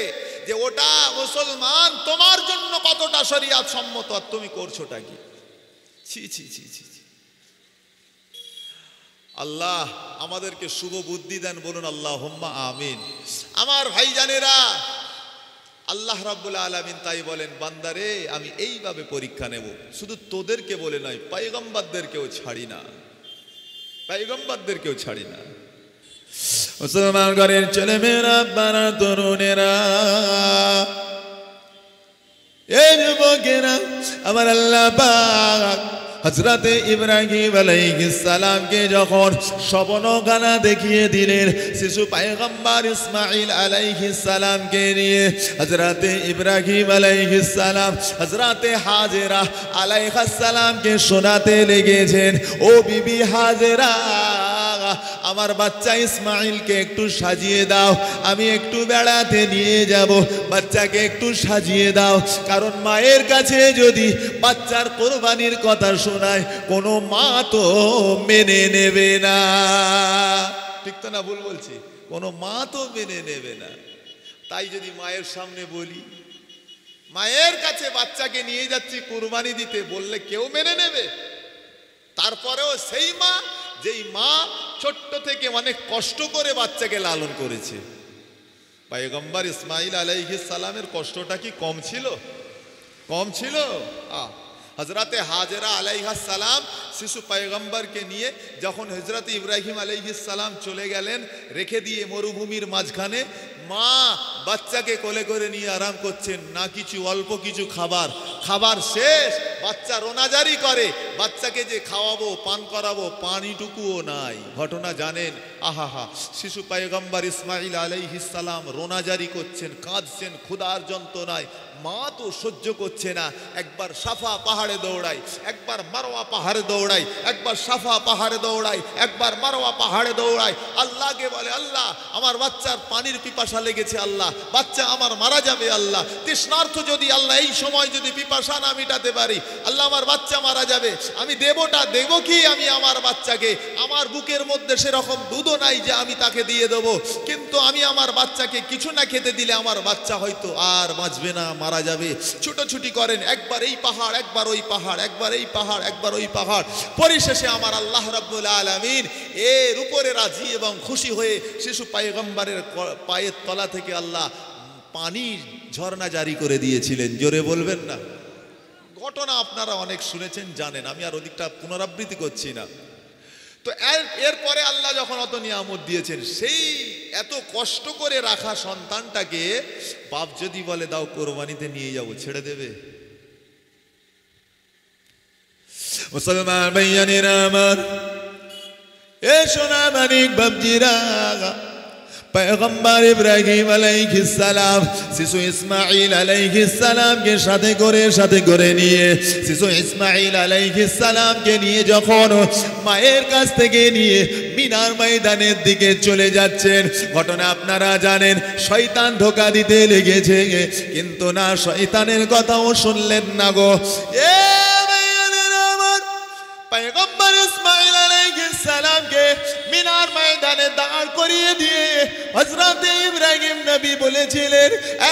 যে ওটা মুসলমান তোমার জন্য কতটা শরীয়ত সম্মত, আর তুমি করছোটা কি? ছি ছি ছি ছি। আল্লাহ আমাদেরকে শুভ বুদ্ধি দেন, বলুন আল্লাহুম্মা আমিন। আমার ভাইজানেরা, আল্লাহ রাব্বুল আলামিন তাই বলেন, বান্দারে আমি এইভাবে পরীক্ষা নেব। শুধু তোদেরকে বলে নয়, পয়গম্বরদেরকেও ছাড়ি না, পয়গম্বরদেরকেও ছাড়ি না। মুসলমান ঘরের ছেলেমেয়েরা, বারা তরুণেরা, এই যুবকেরা, আমার আল্লাহ পাক হযরতে ইব্রাহিম আলাইহিস সালামকে যখন স্বপ্নখানা দেখিয়ে দিলেন, শিশু পয়গম্বর ইসমাঈল আলাইহিস সালামকে নিয়ে হযরতে ইব্রাহিম আলাইহিস সালাম হযরতে হাজেরা আলাইহাস সালামকে শোনাতে লেগেছেন, ও বিবি হাজেরা, আমার বাচ্চা ইসমাঈলকে একটু সাজিয়ে দাও, আমি একটু বেড়াতে নিয়ে যাব, বাচ্চাকে একটু সাজিয়ে দাও। কারণ মায়ের কাছে যদি বাচ্চার কোরবানির কথা শোনায়, কোনো মা তো মেনে নেবে না। ঠিক তো না ভুল বলছি? কোনো মা তো মেনে নেবে না। তাই যদি মায়ের সামনে বলি, মায়ের কাছে বাচ্চাকে নিয়ে যাচ্ছি কুরবানি দিতে, বললে কেউ মেনে নেবে? তারপরেও সেই মা, যেই মা ছোট্ট থেকে অনেক কষ্ট করে বাচ্চাকে লালন করেছে। পয়গম্বর ইসমাইল আলাইহিস সালামের কষ্টটা কি কম ছিল? কম ছিল? হযরতে হাজেরা আলাইহিস সালাম শিশু পয়গম্বরকে নিয়ে যখন হযরত ইব্রাহিম আলাইহিস সালাম চলে গেলেন, রেখে দিয়ে মরুভূমির মাঝখানে, মা বাচ্চাকে কোলে করে নিয়ে আরাম করছেন, না কিছু অল্প কিছু খাবার, খাবার শেষ, বাচ্চা রোনাজারি করে, বাচ্চাকে যে খাওয়াবো পান করাবো পানিটুকুও নাই। ঘটনা জানেন? আহা, শিশু পয়গম্বর ইসমাইল আলাইহিস সালাম রোনাজারি করছেন, কাঁদছেন ক্ষুধার যন্ত্রণায়। মা তো সহ্য করছে না, একবার সাফা পাহাড়ে দৌড়াই, একবার মারওয়া পাহাড়ে দৌড়াই, একবার সাফা পাহাড়ে দৌড়াই, একবার মারওয়া পাহাড়ে দৌড়াই। আল্লাহকে বলে, আল্লাহ আমার বাচ্চার পানির পিপাসা লেগেছে, আল্লাহ বাচ্চা আমার মারা যাবে, আল্লাহ তৃষ্ণার্থ, যদি আল্লাহ এই সময় যদি পিপাসা না মিটাতে পারি, আল্লাহ আমার বাচ্চা মারা যাবে। আমি দেবো কি আমি আমার বাচ্চাকে? আমার বুকের মধ্যে সেরকম দুধও নাই যে আমি তাকে দিয়ে দেবো, কিন্তু আমি আমার বাচ্চাকে কিছু না খেতে দিলে আমার বাচ্চা হয়তো আর বাঁচবে না, মারা যাবে। ছুটোছুটি করেন, একবার এই পাহাড়, একবার ওই পাহাড়, একবার এই পাহাড়, একবার ওই পাহাড়। পরিশেষে আমার আল্লাহ রাব্বুল আলামিন এর উপরে রাজি এবং খুশি হয়ে শিশু পয়গম্বরের পায়ের তলা থেকে আল্লাহ পানির ঝর্ণা জারি করে দিয়েছিলেন। জোরে বলবেন না? ঘটনা আপনারা অনেক শুনেছেন, জানেন, আমি আর ওদিকটা পুনরাবৃত্তি করছি না। তো এরপরে আল্লাহ যখন অত নিয়ামত দিয়েছেন, সেই এত কষ্ট করে রাখা সন্তানটাকে বাপ যদি বলে দাও কোরবানিতে নিয়ে যাবো, ছেড়ে দেবে? মুসলমান ভাইয়ানেরা আমার, এ সোনা মানিক বাপজিরা, পয়গম্বর ইব্রাহিম আলাইহিস সালাম শিশু ইসমাইল আলাইহিস সালামকে সাথে করে নিয়ে, শিশু ইসমাইল আলাইহিস সালামকে নিয়ে যখন মায়ের কাছ থেকে নিয়ে মিনার ময়দানের দিকে চলে যাচ্ছেন, ঘটনা আপনারা জানেন, শয়তান ধোঁকা দিতে লেগেছে, কিন্তু না, শয়তানের কথাও শুনলেন না গো। পয়গম্বর ইসমাইল আলাইহিস সালামকে মিনার ময়দানে দাঁড় করিয়ে দিয়ে হযরত ইব্রাহিম নবী বলেছিলেন,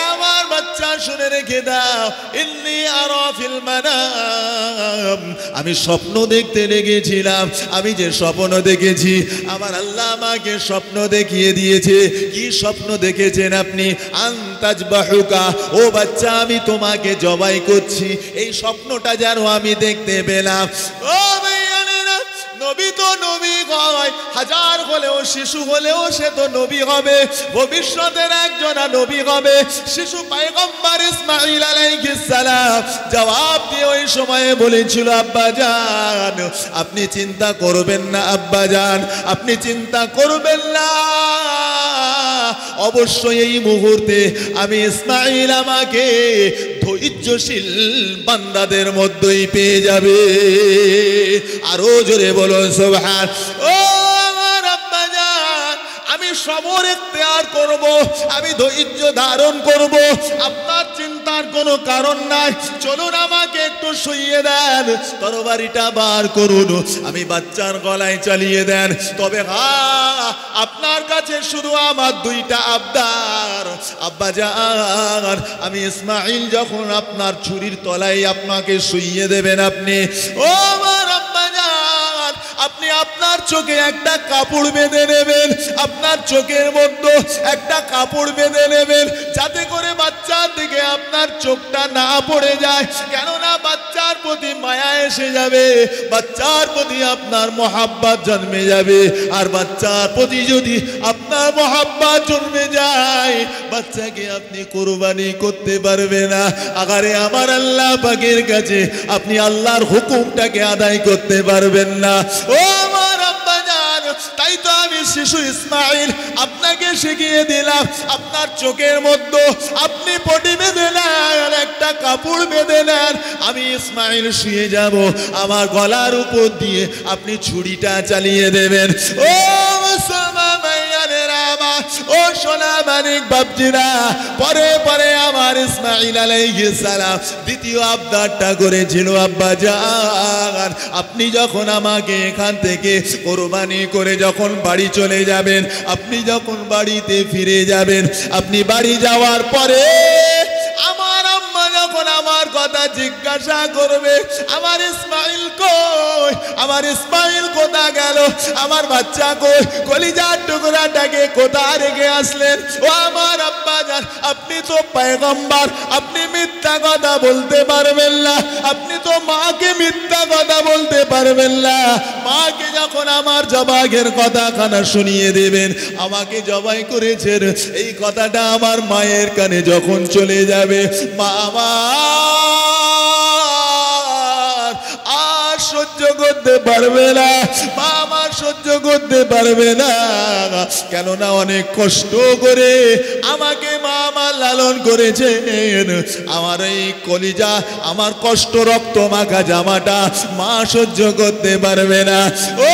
আমার বাচ্চা শুনে রেখে দাও, ইন্নী আরা ফিল মানাম, আমি স্বপ্ন দেখতে লেগেছিলাম, আমি যে স্বপ্ন দেখেছি আমার আল্লাহ আমাকে স্বপ্ন দেখিয়ে দিয়েছে। কি স্বপ্ন দেখেছেন আপনি? আনতাজবাহুকা, ও বাচ্চা আমি তোমাকে জবাই করছি, এই স্বপ্নটা যেন আমি দেখতে পেলাম। ও নবী তো নবী হয়, হাজার হলেও শিশু হলেও সে তো নবী হবে, ভবিষ্যতের একজন নবী হবে। শিশু পয়গম্বর ইসমাইল আলাইহিস সালাম জবাব দিয়ে ওই সময়ে বলেছিল, আব্বা জান আপনি চিন্তা করবেন না, আব্বা জান আপনি চিন্তা করবেন না, অবশ্যই এই মুহূর্তে আমি ইসমাইল আমাকে ধৈর্যশীল বান্দাদের মধ্যেই পেয়ে যাবে। আরো জোরে বলুন সুবহান। ও আমার আব্বা জান, আমি সবর ইখতিয়ার করব, আমি ধৈর্য ধারণ করব, আপনার চিন্তার কোনো কারণ নাই। চলুন আমাকে একটু শুইয়ে দেন, তরবারিটা বার করুন, আমি বাচ্চার গলায় চালিয়ে দেন। তবে হ্যাঁ, আপনার কাছে শুধু আমার দুইটা আবদার, আব্বা জান আমি ইসমাইল যখন আপনার ছুরির তলায় আপনাকে শুইয়ে দেবেন, আপনি ও আমার আব্বা জান আপনি আপনার চোখে একটা কাপড় বেঁধে নেবেন, আপনার চোখের মধ্যে একটা কাপড় বেঁধে নেবেন, যাতে করে বাচ্চার দিকে আপনার চোখটা না পড়ে যায়, কেননা বাচ্চার প্রতি মায়া এসে যাবে, বাচ্চার প্রতি আপনার মহাব্বত জন্মে যাবে। আর বাচ্চার প্রতি যদি আপনার মহাব্বত জন্মে যায়, বাচ্চাকে আপনি কুরবানি করতে পারবে না, আগারে আমার আল্লাহ পাকের কাছে আপনি আল্লাহর হুকুমটাকে আদায় করতে পারবেন না। ও আমার আব্বা জান, তাই তো আমি শিশু ইসমাইল আপনাকে শিখিয়ে দিলাম, আপনার চোখের মধ্যে আপনি পটি বেঁধে নেন, একটা কাপড় বেঁধে নেন, আমি ইসমাইল শুয়ে যাব, আমার গলার উপর দিয়ে আপনি ছুরিটা চালিয়ে দেবেন। ও মুসলমান ভাইয়ানেরা আমার, ও সোনা মানিক বাপজিরা, পরে পরে আমার ইসমাঈল আলাইহিস সালাম দ্বিতীয় আবদারটা করেছিল, আব্বা জান আপনি যখন আমাকে এখান থেকে কোরবানি করে যখন বাড়ি চলে যাবেন, আপনি যখন বাড়িতে ফিরে যাবেন, আপনি বাড়ি যাওয়ার পরে আমার আম্মা যখন আমার কথা জিজ্ঞাসা করবে, আমার ইসমাঈল কই, আমার ইসমাঈল কোথা গেল, আমার বাচ্চা কই, কলিজার টুকরাটাকে কোথা রেখে আসলেন? ও আমার আব্বা জান, আপনি তো পয়গম্বর, আপনি মিথ্যা কথা বলতে পারবেন না, আপনি তো মাকে মিথ্যা কথা বলতে পারবেন না। মাকে যখন আমার জবাইয়ের কথাখানা শুনিয়ে দেবেন, আমাকে জবাই করেছেন এই কথাটা আমার মায়ের কানে যখন চলে যাবে, মা আমার আর সহ্য করতে পারবে না, মা আমার সহ্য করতে পারবে না। কেননা অনেক কষ্ট করে আমাকে মা আমার লালন করেছেন, আমার এই কলিজা, আমার কষ্ট রক্ত মাখা জামাটা মা সহ্য করতে পারবে না। ও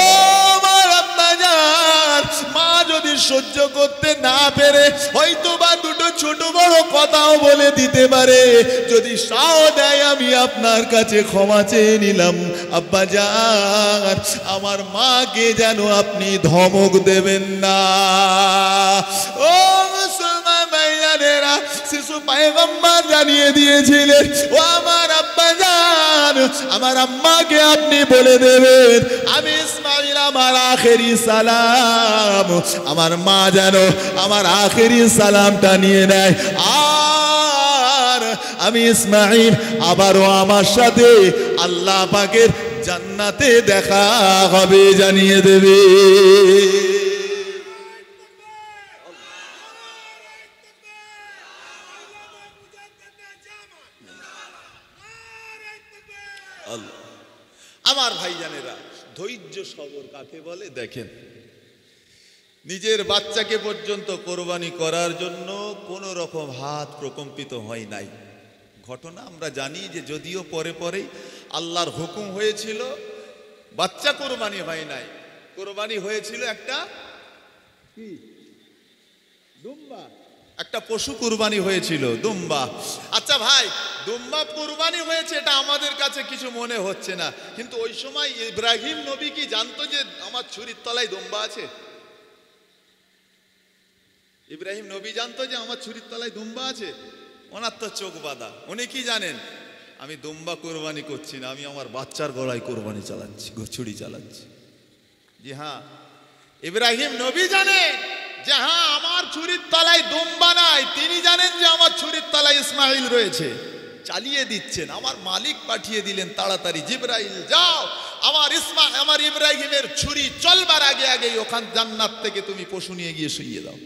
আমার আব্বা জান, মা যদি সহ্য করতে না পেরে হয়তো বা দুটো ছোট বড় কথাও বলে দিতে পারে, যদি সাও দেয় আমি আপনার কাছে ক্ষমা চেয়ে নিলাম। আব্বা জান, আমার মাকে যেন আপনি ধমক দেবেন না। ও মুসলমান ভাইয়ানেরা, শিশু পয়গম্বর জানিয়ে দিয়েছিলেন, ও আমার আব্বা জান, আমার আম্মাকে আপনি বলে দেবেন আমি ইসমাঈল আমার আখেরি সালাম, আমার মা যেন আমার আখেরি সালামটা নিয়ে নেয়, আর আমি ইসমাঈল আবারও আমার সাথে আল্লাহ পাকের জান্নাতে দেখা হবে জানিয়ে দেবে। আমার ভাইজানেরা, ধৈর্য সবর কাকে বলে দেখেন, নিজের বাচ্চাকে পর্যন্ত কোরবানি করার জন্য কোনো রকম হাত প্রকম্পিত হয় নাই। ঘটনা আমরা জানি যে যদিও পরে পরেই আল্লাহর হুকুম হয়েছিল, বাচ্চা কোরবানি হয় নাই, কোরবানি হয়েছিল একটা কি দুম্বা, একটা পশু কুরবানি হয়েছিল, দুম্বা। আচ্ছা ভাই, দুম্বা কুরবানি হয়েছে এটা আমাদের কাছে কিছু মনে হচ্ছে না, কিন্তু ওই সময় ইব্রাহিম নবী কি জানতো যে আমার ছুরির তলায় দুম্বা আছে? ইব্রাহিম নবী জানতো যে আমার ছুরির তলায় দুম্বা আছে? ওনার তো চোখ বাঁধা। উনি কি জানেন? আমি দুম্বা কোরবানি করছি না, আমি আমার বাচ্চার গলায় কোরবানি চালাচ্ছি, ছুরি চালাচ্ছি। জি হ্যাঁ, ইব্রাহিম নবী জানেন যে হ্যাঁ আমার ছুরির তলায় দুম্বা নাই, তিনি জানেন যে আমার ছুরির তলায় ইসমাঈল রয়েছে, চালিয়ে দিচ্ছেন। আমার মালিক পাঠিয়ে দিলেন তাড়াতাড়ি, জিবরাইল যাও আমার ইব্রাহিমের ছুরি চলবার আগে আগে ওখান জান্নাত থেকে তুমি পশু নিয়ে গিয়ে শুইয়ে দাও।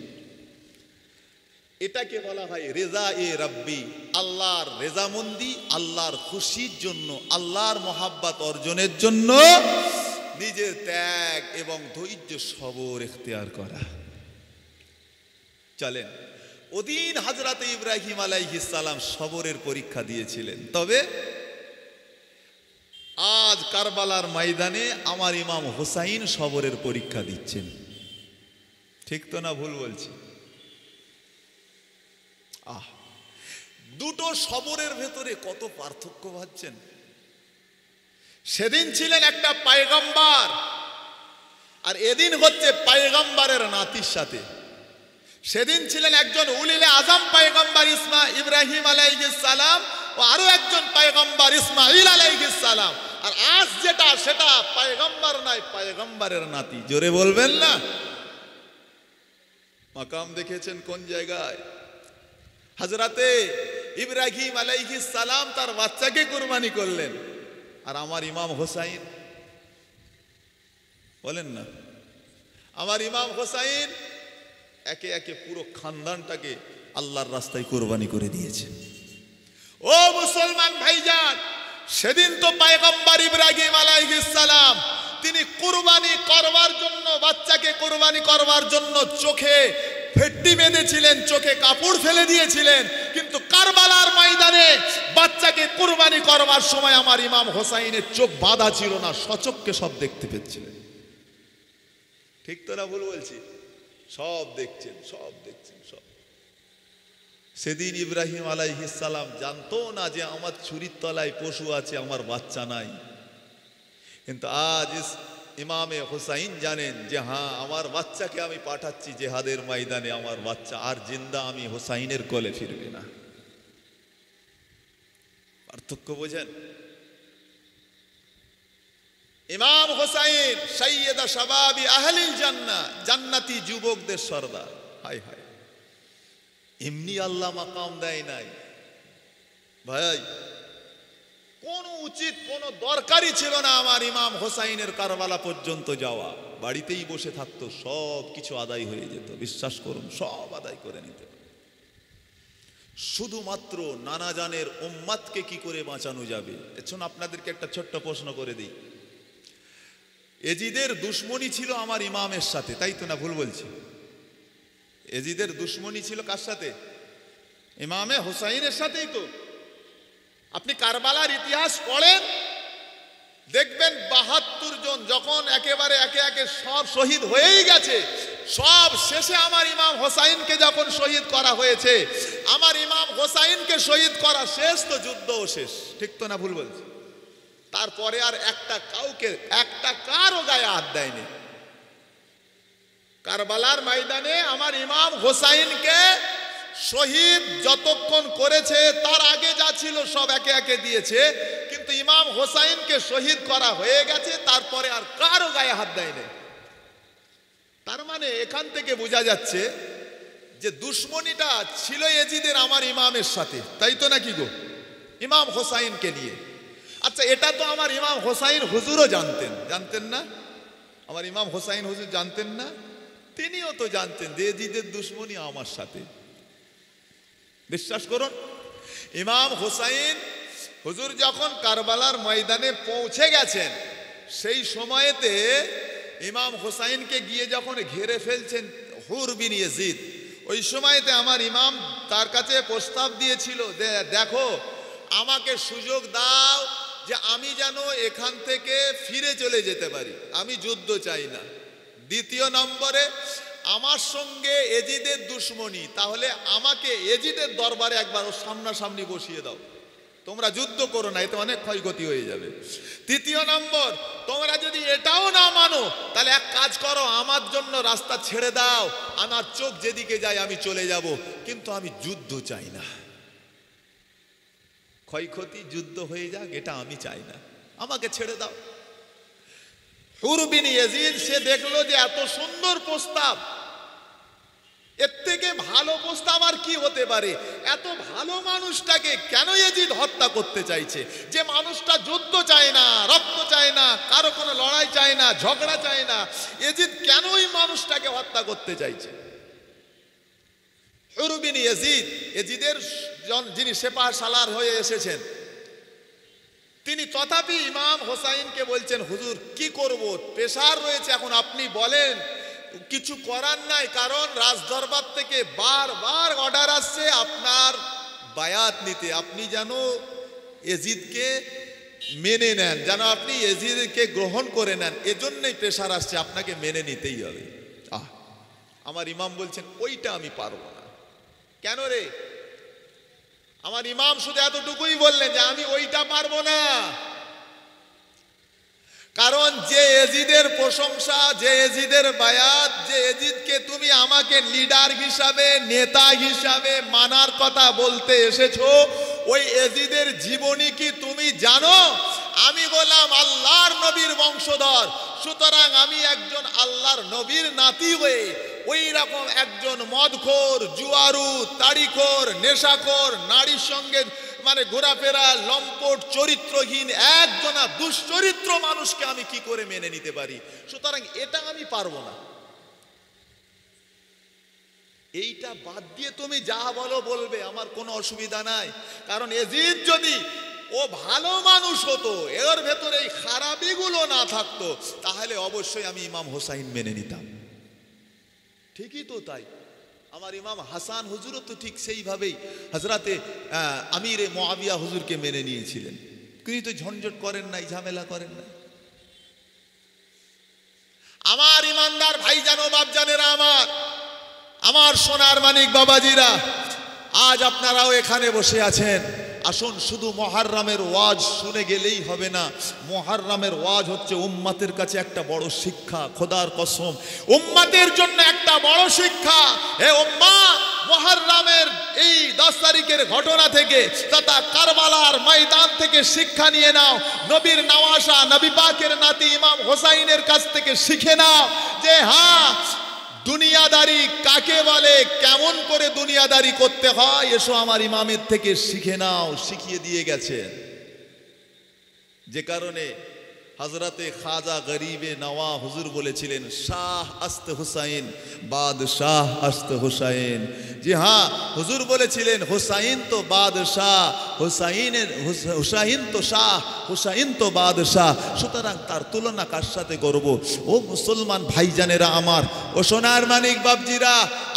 এটাকে বলা হয় রেজা এ রাব্বি, আল্লাহর রেজামন্দি, আল্লাহর খুশির জন্য, আল্লাহর মহাব্বত অর্জনের জন্য নিজের ত্যাগ এবং ধৈর্য সবর ইখতিয়ার করা। চলেন, ওদিন হযরত ইব্রাহিম আলাইহিস সালাম সবরের পরীক্ষা দিয়েছিলেন, তবে আজ কারবালার ময়দানে আমার ইমাম হুসাইন সবরের পরীক্ষা দিচ্ছেন। ঠিক তো না ভুল বলছি? দুটো সবরের ভেতরে কত পার্থক্য ভাবছেন। সেদিন ছিলেন একটা পয়গম্বর, আর এদিন হচ্ছে পয়গম্বরের নাতির সাথে। সেদিন ছিলেন একজন উলিলে আজম পয়গম্বর ইব্রাহিম আলাইহিস সালাম, ও আরো একজন পয়গম্বর ইসমাঈল আলাইহিস সালাম। আর আজ যেটা, সেটা পয়গম্বর নয়, পয়গম্বরের নাতি। জোরে বলবেন না? মাকাম দেখেছেন কোন জায়গায়? হযরতে ইব্রাহিম আলাইহিস সালাম তার বাচ্চাকে কুরবানি করলেন, আর আমার ইমাম হোসাইন, বলেন না, আমার ইমাম হোসাইন একে একে পুরো খানদানটাকে আল্লাহর রাস্তায় কুরবানি করে দিয়েছেন। ও মুসলমান ভাইজান, সেদিন তো পয়গম্বর ইব্রাহিম আলাইহিস সালাম তিনি কুরবানি করবার জন্য, বাচ্চাকে কুরবানি করবার জন্য চোখে ফেট্টি বেঁধেছিলেন, চোখে কাপড় ফেলে দিয়েছিলেন, কিন্তু কারবালার ময়দানে বাচ্চাকে কুরবানি করবার সময় আমার ইমাম হোসাইনের চোখ বাঁধা ছিল না, সচক্ষে সব দেখতে পেয়েছিলেন। ঠিক তো না ভুল বলছি? সব দেখছেন, সব দেখছেন, সব। সেদিন ইব্রাহিম আলাইহিস সালাম জানতো না যে আমার ছুরির তলায় পশু আছে, আমার বাচ্চা নাই। কিন্তু আজ ইমামে হুসাইন জানেন যে হ্যাঁ, আমার বাচ্চাকে আমি পাঠাচ্ছি জেহাদের ময়দানে, আমার বাচ্চা আর জিন্দা আমি হুসাইনের কোলে ফিরবে না। পার্থক্য বোঝেন? ইমাম হুসাইন সাইয়্যিদা শাবাবি আহলিল জান্নাহ, জান্নাতি যুবকদের সরদার। হায় হায়, এমনি আল্লাহ মাকাম দেয় নাই ভাই। কোন উচিত, কোন দরকারই ছিল না আমার ইমাম হোসাইনের কারবালা পর্যন্ত যাওয়া। বাড়িতেই বসে থাকতো, সব কিছু আদায় হয়ে যেত। বিশ্বাস করুন, সব আদায় করে নিতে। শুধুমাত্র নানা জানের উম্মাতকে কি করে বাঁচানো যাবে। এজন্য আপনাদেরকে একটা ছোট্ট প্রশ্ন করে দিই। এজিদের দুশ্মনী ছিল আমার ইমামের সাথে, তাই তো না? ভুল বলছি? এজিদের দুশ্মনী ছিল কার সাথে? ইমামে হুসাইনের সাথেই তো। আপনি কারবালার ইতিহাস পড়েন, দেখবেন ৭২ জন যখন একেবারে একে একে সব শহীদ হয়েই গেছে, সব শেষে আমার ইমাম হোসাইনকে যখন শহীদ করা হয়েছে, আমার ইমাম হোসাইনকে শহীদ করা শেষ তো যুদ্ধও শেষ, ঠিক তো না? ভুল বলছি? তারপরে আর একটা কারও গায়ে হাত দেয়নি। কারবালার ময়দানে আমার ইমাম হোসাইনকে শহীদ যতক্ষণ করেছে, তার আগে যা ছিল সব একে একে দিয়েছে, কিন্তু ইমাম হোসাইনকে শহীদ করা হয়ে গেছে, তারপরে আর কারও গায়ে হাত দেয়নি। তার মানে এখান থেকে বোঝা যাচ্ছে যে দুশ্মনীটা ছিল এজিদের আমার ইমামের সাথে, তাই তো নাকি গো? ইমাম হোসাইনকে নিয়ে। আচ্ছা, এটা তো আমার ইমাম হোসাইন হুজুরও জানতেন, জানতেন না? আমার ইমাম হোসাইন হুজুর জানতেন না? তিনিও তো জানতেন যে এজিদের দুশ্মনী আমার সাথে। বিশ্বাস করুন, ইমাম হোসাইন হুজুর যখন কারবালার ময়দানে পৌঁছে গেছেন, সেই সময়েতে ইমাম হোসাইনকে গিয়ে যখন ঘিরে ফেলছেন হুর বিন ইয়াজিদ, ওই সময়তে আমার ইমাম তার কাছে প্রস্তাব দিয়েছিল, দেখো আমাকে সুযোগ দাও যে আমি যেন এখান থেকে ফিরে চলে যেতে পারি, আমি যুদ্ধ চাই না। দ্বিতীয় নম্বরে, আমার সঙ্গে এজিদের দুশ্মনী, তাহলে আমাকে এজিদের দরবারে একবার ও সামনাসামনি বসিয়ে দাও, তোমরা যুদ্ধ করো না, এতে অনেক ক্ষয়ক্ষতি হয়ে যাবে। তৃতীয় নম্বর, তোমরা যদি এটাও না মানো, তাহলে এক কাজ করো, আমার জন্য রাস্তা ছেড়ে দাও, আমার চোখ যেদিকে যায় আমি চলে যাব, কিন্তু আমি যুদ্ধ চাই না। ক্ষয়ক্ষতি, যুদ্ধ হয়ে যাক, এটা আমি চাই না, আমাকে ছেড়ে দাও। হুর বিন ইয়াজিদ সে দেখলো যে এত সুন্দর প্রস্তাব, এর থেকে ভালো প্রস্তাব আর কি হতে পারে? এত ভালো মানুষটাকে কেন ইয়াজিদ হত্যা করতে চাইছে? যে মানুষটা যুদ্ধ চায় না, রক্ত চায় না, কারো কোনো লড়াই চায় না, ঝগড়া চায় না, ইয়াজিদ কেন ওই মানুষটাকে হত্যা করতে চাইছে? হুর বিন ইয়াজিদ, ইয়াজিদের যিনি সেপাহ সালার হয়ে এসেছেন, তিনি তথাপি ইমাম হোসাইনকে বলছেন, হুজুর কি করব, প্রেসার রয়েছে, এখন আপনি বলেন। কিছু করার নাই, কারণ রাজদরবার থেকে বারবার অর্ডার আসছে আপনার বায়াত নিতে, আপনি যেন এজিদকে মেনে নেন, যেন আপনি এজিদকে গ্রহণ করে নেন, এজন্যই প্রেসার আসছে, আপনাকে মেনে নিতেই হবে। আমার ইমাম বলছেন, ওইটা আমি পারবো না। কেন রে? আমার ইমাম শুধু এতটুকুই বললেন যে আমি ওইটা পারবো না, কারণ যে এজিদের প্রশংসা, যে এজিদের বায়াত, যে এজিদকে তুমি আমাকে লিডার হিসাবে, নেতা হিসাবে মানার কথা বলতে এসেছো, ওই এজিদের জীবনী কি তুমি জানো? আমি বললাম আল্লাহর নবীর বংশধর, সুতরাং আমি একজন আল্লাহর নবীর নাতি হয়ে ওই রকম একজন মদখোর, জুয়ারু, তাড়িখোর, নেশাখোর, নারীর সঙ্গে মানে ঘোরাফেরা, লম্পট, চরিত্রহীন একজনা দুশ্চরিত্র মানুষকে আমি কি করে মেনে নিতে পারি? সুতরাং এটা আমি পারবো না। এইটা বাদ দিয়ে তুমি যা বলো বলবে, আমার কোনো অসুবিধা নাই, কারণ এজিদ যদি ও ভালো মানুষ হতো, এর ভেতরে এই খারাপিগুলো না থাকতো, তাহলে অবশ্যই আমি ইমাম হোসাইন মেনে নিতাম। ঠিকই তো তাই। আমার ইমাম হাসান হুজুরও তো ঠিক সেইভাবেই হযরতে আমিরে মুআবিয়া হুজুরকে মেনে নিয়েছিলেন, কিন্তু তো ঝঞ্ঝট করেন নাই, ঝামেলা করেন নাই। আমার ইমানদার ভাইজান ও বাপজানেরা আমার, আমার সোনার মানিক বাবাজিরা, আজ আপনারাও এখানে বসে আছেন। আসুন, শুধু মুহররমের ওয়াজ শুনে গেলেই হবে না। মুহররমের ওয়াজ হচ্ছে উম্মতের কাছে একটা বড় শিক্ষা। খোদার কসম, উম্মতের জন্য একটা বড় শিক্ষা। হে উম্মত, মুহররমের এই 10 তারিখের ঘটনা থেকে তথা কারবালার ময়দান থেকে শিক্ষা নিয়ে নাও। নবীর নওয়াসা, নবী পাকের নাতি ইমাম হোসাইনের কাছ থেকে শিখে নাও যে হ্যাঁ, দুনিয়াদারি কাকে বলে, কেমন করে দুনিয়াদারি করতে হয়, এসো আমার ইমামের থেকে শিখে নাও। শিখিয়ে দিয়ে গেছেন। যে কারণে হযরতে খাজা গরিবে নওয়া হুজুর বলেছিলেন, শাহ আস্ত হুসাইন বাদশাহ আস্ত হুসাইন। জি হ্যাঁ, হুজুর বলেছিলেন হুসাইন তো বাদশাহ, হুসাইন তো শাহ, হুসাইন তো বাদশাহ। সুতরাং তার তুলনা কার সাথে করব? ও মুসলমান ভাইজানেরা আমার, ও সোনার মানিক বাপজিরা,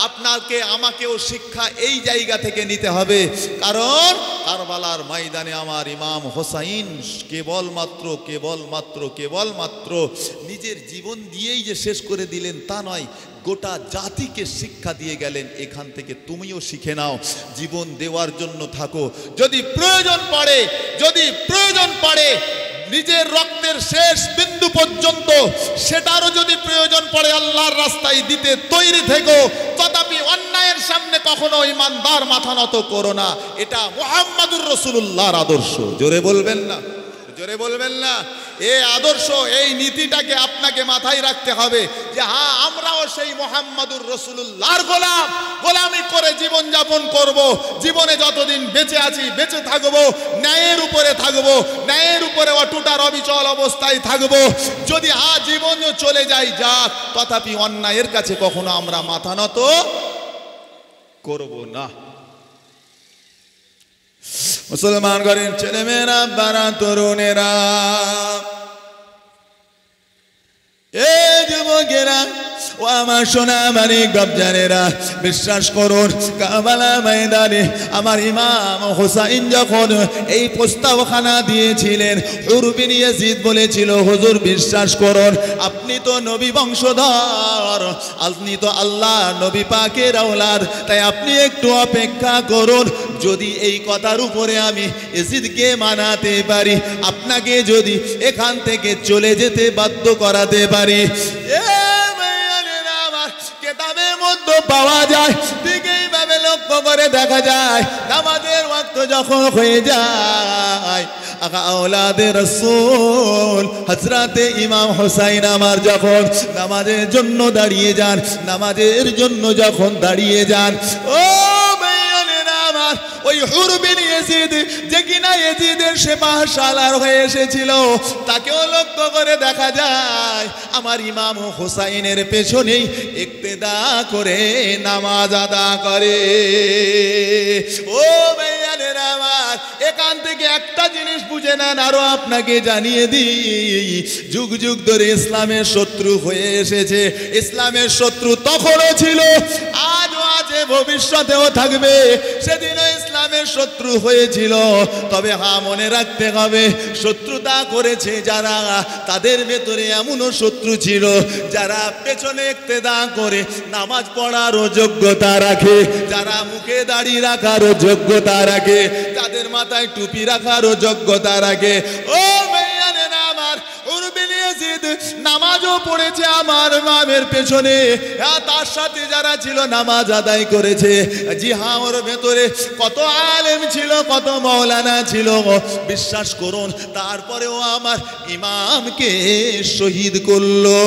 আপনাকে আমাকেও শিক্ষা এই জায়গা থেকে নিতে হবে। কারণ কারবালার ময়দানে আমার ইমাম হোসাইন কেবলমাত্র নিজের জীবন দিয়েই যে শেষ করে দিলেন তা নয়, গোটা জাতিকে শিক্ষা দিয়ে গেলেন, এখান থেকে তুমিও শিখে নাও, জীবন দেওয়ার জন্য থাকো। যদি প্রয়োজন পড়ে নিজের রক্তের শেষ বিন্দু পর্যন্ত, সেটারও যদি প্রয়োজন পড়ে আল্লাহর রাস্তায় দিতে তৈরি থেকো। তথাপি অন্যায়ের সামনে কখনো ইমানদার মাথা নত করো না। এটা মুহাম্মাদুর রাসূলুল্লাহর আদর্শ। জোরে বলবেন না? জোরে বলবেন না? এই আদর্শ, এই নীতিটাকে আপনাকে মাথায় রাখতে হবে যে হ্যাঁ, আমরাও সেই মুহাম্মাদুর রাসূলুল্লাহর গোলামি করে জীবন যাপন করব। জীবনে যতদিন বেঁচে আছি, বেঁচে থাকবো, ন্যায়ের উপরে থাকবো, ন্যায়ের উপরে অটুট আর অবিচল অবস্থায় থাকবো। যদি জীবন চলে যায় যাক, তথাপি অন্যায়ের কাছে কখনো আমরা মাথা নত করব না। মুসলমান ঘরের ছেলেমেয়েরা, বারা তরুণেরা, এ যুবকেরা, ও আমার সোনা মানিক বাপজানেরা, বিশ্বাস করুন, কারবালা ময়দানে আমার ইমাম হোসাইন যখন এই প্রস্তাবখানা দিয়েছিলেন, হুর বিন ইয়াজিদ বলেছিল, হুজুর বিশ্বাস করুন, আপনি তো নবী বংশধর, আপনি তো আল্লাহ নবী পাকের আওলাদ, তাই আপনি একটু অপেক্ষা করুন। যদি এই কথার উপরে আমি ইয়াজিদকে মানাতে পারি, আপনাকে যদি এখান থেকে চলে যেতে বাধ্য করাতে পারি, কেতাবের মধ্যে পাওয়া যায়, ঠিক এইভাবে লক্ষ্য করে দেখা যায়, নামাজের ওয়াক্ত যখন হয়ে যায়, আকা আওলাদে রাসূল হযরতে ইমাম হোসাইন আমার যখন নামাজের জন্য দাঁড়িয়ে যান, নামাজের জন্য যখন দাঁড়িয়ে যান, ও ভাইয়ানেরা আমার, ওই হুর বিন ইয়াজিদ যে কিনা ইয়াজিদের সেপাহ সালার হয়ে এসেছিল, তাকেও লক্ষ্য করে দেখা যায় আমার ইমাম হোসাইনের পেছনেই ইক্তেদা করে নামাজ আদা করে। ও ভাইয়ানেরা আমার, এখান থেকে একটা জিনিস বুঝে নেন, আরো আপনাকে জানিয়ে দিই, যুগ যুগ ধরে ইসলামের শত্রু হয়ে এসেছে। ইসলামের শত্রু তখনও ছিল, আজও আছে, ভবিষ্যতেও থাকবে। সেদিনও ইসলামের শত্রু হয়েছিল। তবে হ্যাঁ, মনে রাখতে হবে, শত্রুতা করেছে যারা, তাদের ভেতরে এমনও শত্রু ছিল যারা পেছনে ইক্তেদা করে নামাজ পড়ারও যোগ্যতা রাখে, যারা মুখে দাড়ি রাখারও যোগ্যতা রাখে, যাদের মাথায় টুপি রাখারও যোগ্যতা রাখে। ও ভাইয়ানেরা আমার, হুর বিন ইয়াজিদ নামাজও পড়েছে আমার ইমামের পেছনে, তার সাথে যারা ছিল নামাজ আদায় করেছে। জি হ্যাঁ, ওর ভেতরে কত আলেম ছিল, কত মাওলানা ছিল, বিশ্বাস করুন, তারপরেও আমার ইমামকে শহীদ করলো।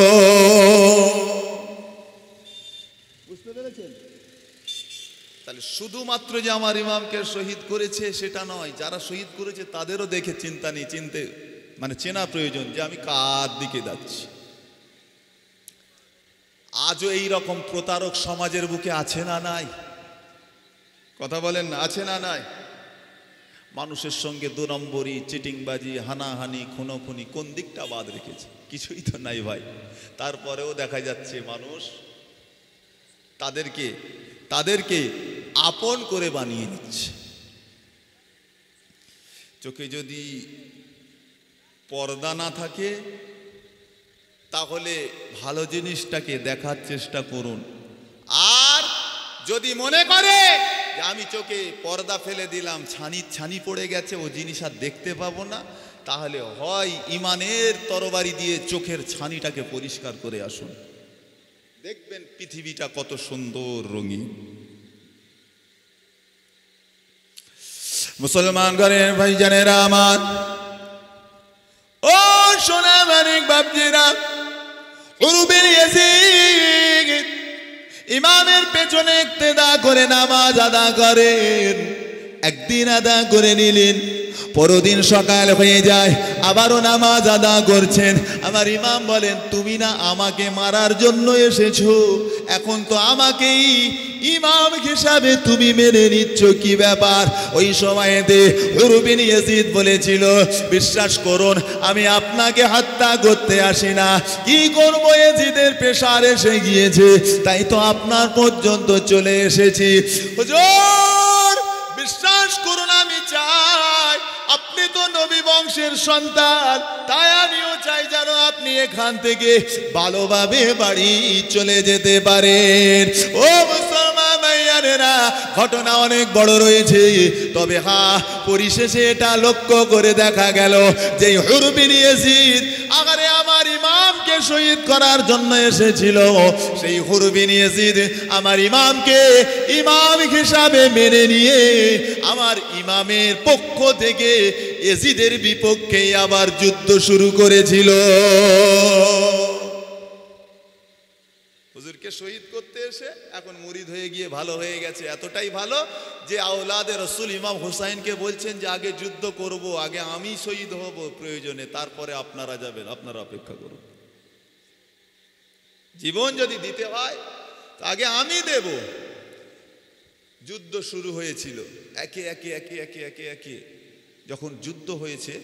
বুঝতে পেরেছেন? তাহলে শুধুমাত্র যে আমার ইমামকে শহীদ করেছে সেটা নয়, যারা শহীদ করেছে তাদেরও দেখে চেনা প্রয়োজন যে আমি কার দিকে যাচ্ছি। আজও এই রকম প্রতারক সমাজের বুকে আছে না নাই? কথা বলেন না, আছে না নাই? মানুষের সঙ্গে 2 নম্বরি, চিটিংবাজি, হানাহানি, খুনোখুনি, কোন দিকটা বাদ রেখেছে? কিছুই তো নাই ভাই। তারপরেও দেখা যাচ্ছে মানুষ তাদেরকে আপন করে বানিয়ে নিচ্ছে। চোখে যদি পর্দা না থাকে তাহলে ভালো জিনিসটাকে দেখার চেষ্টা করুন। আর যদি মনে করে যে আমি চোখে পর্দা ফেলে দিলাম, ছানি পড়ে গেছে, ও জিনিস আর দেখতে পাবো না, তাহলে হয় ইমানের তরবারি দিয়ে চোখের ছানিটাকে পরিষ্কার করে আসুন, দেখবেন পৃথিবীটা কত সুন্দর রঙিন। মুসলমান ঘরের ভাইজানেরা আমার, ও সোনা মানিক বাপজিরা, উরুবে ইয়াজিদ ইমামের পেছনে ইক্তেদা করে নামাজ আদা করেন। একদিন আদা করে নিলেন, পরদিন সকাল হয়ে যায়, আবারও নামাজ আদা করছেন। আমার ইমাম বলেন, তুমি না আমাকে মারার জন্য এসেছো, এখন তো আমাকেই ইমাম হিসাবে তুমি মেনে নিচ্ছ, কি ব্যাপার? ওই সময়তে উরু বিন ইয়াজিদ বলেছিল, বিশ্বাস করুন আমি আপনাকে হত্যা করতে আসি না, কি করব, ইয়াজিদের পেশার এসে গিয়েছে, তাই তো আপনার পর্যন্ত চলে এসেছি। হুজুর বিশ্বাস করুন, আমি চাই, আপনি তো নবী বংশের সন্তান, তাই আমিও চাই যেন আপনি এখান থেকে ভালোভাবে বাড়ি চলে যেতে পারেন। ও মুসলমান ভাইয়ারা, ঘটনা অনেক বড় রয়েছে, তবে হ্যাঁ পরিশেষে এটা লক্ষ্য করে দেখা গেল যে উরু বিন ইয়াজিদ আগারে আমার ইমামকে শহীদ করার জন্য এসেছিল, সেই উরু বিন ইয়াজিদ আমার ইমামকে ইমাম হিসাবে মেনে নিয়ে আমার ইমামের পক্ষ থেকে ইয়াজিদের বিপক্ষে আবার যুদ্ধ শুরু করেছিল। হুজুরকে শহীদ করতে এসে এখন মুরিদ হয়ে গিয়ে ভালো হয়ে গেছে, এতটাই ভালো যে আওলাদে রসুল ইমাম হুসাইনকে বলছেন যে আগে যুদ্ধ করব, আগে আমি শহীদ হব প্রয়োজনে, তারপরে আপনারা যাবেন, আপনারা অপেক্ষা করুন। জীবন যদি দিতে হয় আগে আমি দেব। যুদ্ধ শুরু হয়েছিল, একে একে একে একে একে একে যখন যুদ্ধ হয়েছে,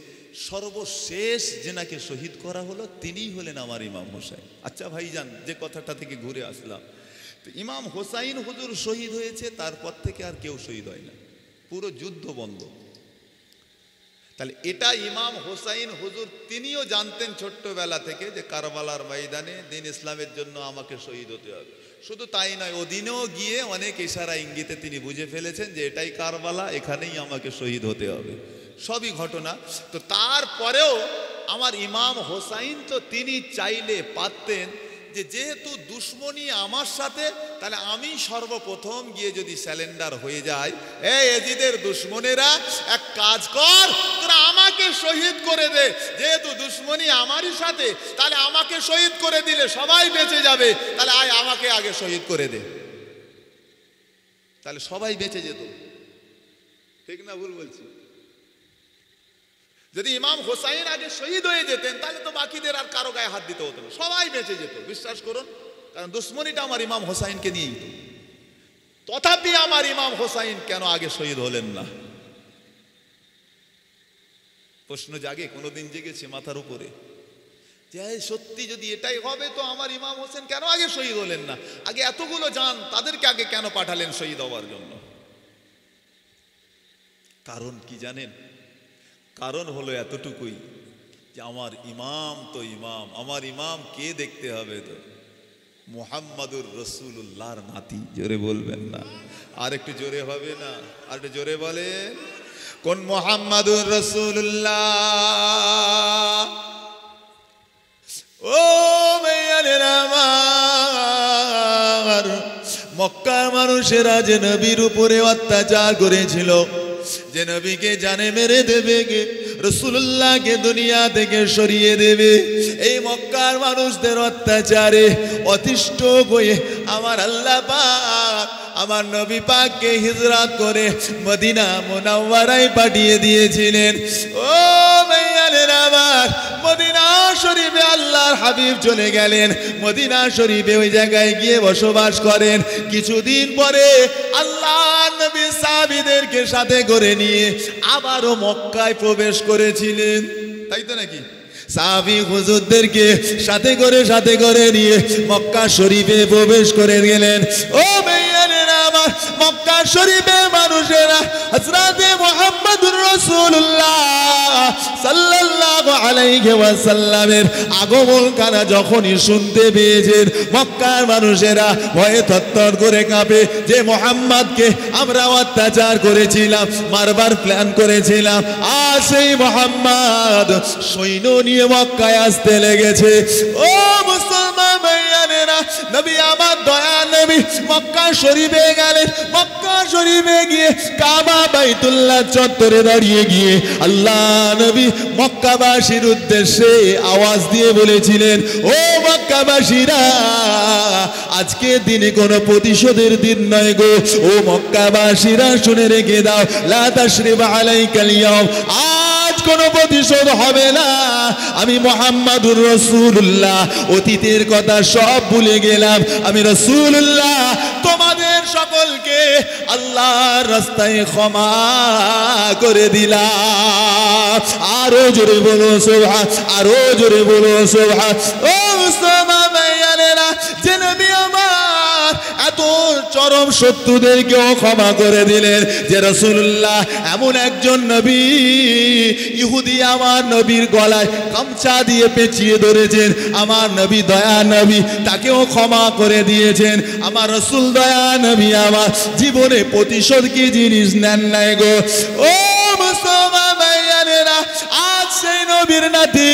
সর্বশেষ যেনাকে শহীদ করা হলো তিনিই হলেন আমার ইমাম হোসাইন। আচ্ছা ভাইজান, যে কথাটা থেকে ঘুরে আসলাম, তো ইমাম হোসাইন হুজুর শহীদ হয়েছে, তারপর থেকে আর কেউ শহীদ হয় না, পুরো যুদ্ধ বন্ধ। তাহলে এটা ইমাম হোসাইন হুজুর তিনিও জানতেন ছোট্টবেলা থেকে যে কারবালার ময়দানে দিন ইসলামের জন্য আমাকে শহীদ হতে হবে। শুধু তাই নয়, ওদিনেও গিয়ে অনেক ইশারা ইঙ্গিতে তিনি বুঝে ফেলেছেন যে এটাই কারবালা, এখানেই আমাকে শহীদ হতে হবে, সবই ঘটনা। তো তারপরেও আমার ইমাম হোসাইন তো তিনি চাইলে পারতেন যে যেহেতু দুশ্মনী আমার সাথে, তাহলে আমি সর্বপ্রথম গিয়ে যদি স্যালেন্ডার হয়ে যায়, এই ইয়াজিদের দুশ্মনেরা এক কাজ কর, তোরা আমাকে শহীদ করে দে, যেহেতু দুশ্মনী আমারই সাথে, তাহলে আমাকে শহীদ করে দিলে সবাই বেঁচে যাবে, তাহলে আয় আমাকে আগে শহীদ করে দে, তাহলে সবাই বেঁচে যেত। ঠিক না ভুল বলছি? যদি ইমাম হোসাইন আগে শহীদ হয়ে যেতেন তাহলে তো বাকিদের আর কারো গায়ে হাত দিতে হতো না, সবাই বেঁচে যেত, বিশ্বাস করুন, কারণ দুশ্মনীটা আমার ইমাম হোসাইনকে নিয়েই তো। তথাপি আমার ইমাম হোসাইন কেন আগে শহীদ হলেন না? প্রশ্ন জাগে, কোনোদিন জেগেছে মাথার উপরে যে সত্যি যদি এটাই হবে তো আমার ইমাম হোসেন কেন আগে শহীদ হলেন না? আগে এতগুলো জান, তাদেরকে আগে কেন পাঠালেন শহীদ হওয়ার জন্য? কারণ কি জানেন? কারণ হলো এতটুকুই যে আমার ইমাম তো ইমাম, আমার ইমাম কে দেখতে হবে? তো মুহাম্মাদুর রাসূলুল্লাহর নাতি। জোরে বলবেন না? আর একটু জোরে হবে না? আর একটু জোরে বলেন, কোন মুহাম্মাদুর রাসূলুল্লাহ। ও ভাইয়াদের আমার, মক্কার মানুষেরা যে নবীর উপরে অত্যাচার করেছিল, যে নবীকে জানে মেরে দেবে, রাসূলুল্লাহকে দুনিয়া থেকে সরিয়ে দেবে, এই মক্কার মানুষদের অত্যাচারে অতিষ্ঠ হয়ে আমার আল্লাহ পাক আমার নবী পাককে হিজরত করে মদিনা মুনাওয়ারায় পাঠিয়ে দিয়েছিলেন। ও ভাইয়াদের আমার, মদিনা শরীফে আল্লাহর হাবিব চলে গেলেন, মদিনা শরীফে ওই জায়গায় গিয়ে বসবাস করেন। কিছুদিন পরে আল্লাহ নবী সাহাবীদেরকে সাথে করে নিয়ে আবারও মক্কায় প্রবেশ করেছিলেন, তাই তো নাকি? সাহাবী হুজুরদেরকে সাথে করে নিয়ে মক্কা শরীফে প্রবেশ করে গেলেন। ও ভাইয়ারা আমার, মক্কা শরীফে মানুষেরা হযরতে মুহাম্মদুর রাসূলুল্লাহ সাল্লাল্লাহু আলাইহি ওয়াসাল্লামের আগমন কানা যখনই শুনতে পেয়েছেন মক্কার মানুষেরা ভয়ে থরথর করে কাঁপে যে মুহাম্মদকে আমরা অত্যাচার করেছিলাম, মারবার প্ল্যান করেছিলাম, আর সেই মুহাম্মদ সৈন্য নিয়ে মক্কায় আসতে লেগেছে। ও মুসলমান ভাইয়ানেরা, নবী আমার দয়া নবী মক্কা শরীফে গেলেন। মক্কা শরীফে গিয়ে কাবা বাইতুল্লাহ চত্বরে দাঁড়িয়ে গিয়ে আল্লাহ নবী মক্কাবাসীর উদ্দেশ্যে আওয়াজ দিয়ে বলেছিলেন, ও মক্কাবাসীরা, আজকে দিনে কোনো প্রতিশোধের দিন নয় গো। ও মক্কাবাসীরা শুনে রেখে দাও, লা তাশরিবা আলাইকাল ইয়াউম, আজ কোনো প্রতিশোধ হবে না। আমি মুহাম্মাদুর রাসূলুল্লাহ অতীতের কথা সব ভুলে গেলাম। আমি রাসূলুল্লাহ তোমাদের সকলকে আল্লাহর রাস্তায় ক্ষমা করে দিলাম। আরো জোরে বলো সুবহান, আরো জোরে বলো সুবহান। ও মুসলমান ভাইয়ানেরা, যে নবী আমার এত চরম শত্রুদেরকেও ক্ষমা করে দিলেন, যে রাসূলুল্লাহ এমন একজন নবী ইহুদি আমার নবীর গলায় গামছা দিয়ে পেঁচিয়ে ধরেছেন, আমার নবী দয়া নবী তাকেও ক্ষমা করে দিয়েছেন। আমার রাসূল দয়া নবী আমার জীবনে প্রতিশোধ কি জিনিস নেন নাই গো। ও মুসলমান ভাইয়ানেরা, আজ সেই নবীর নাতি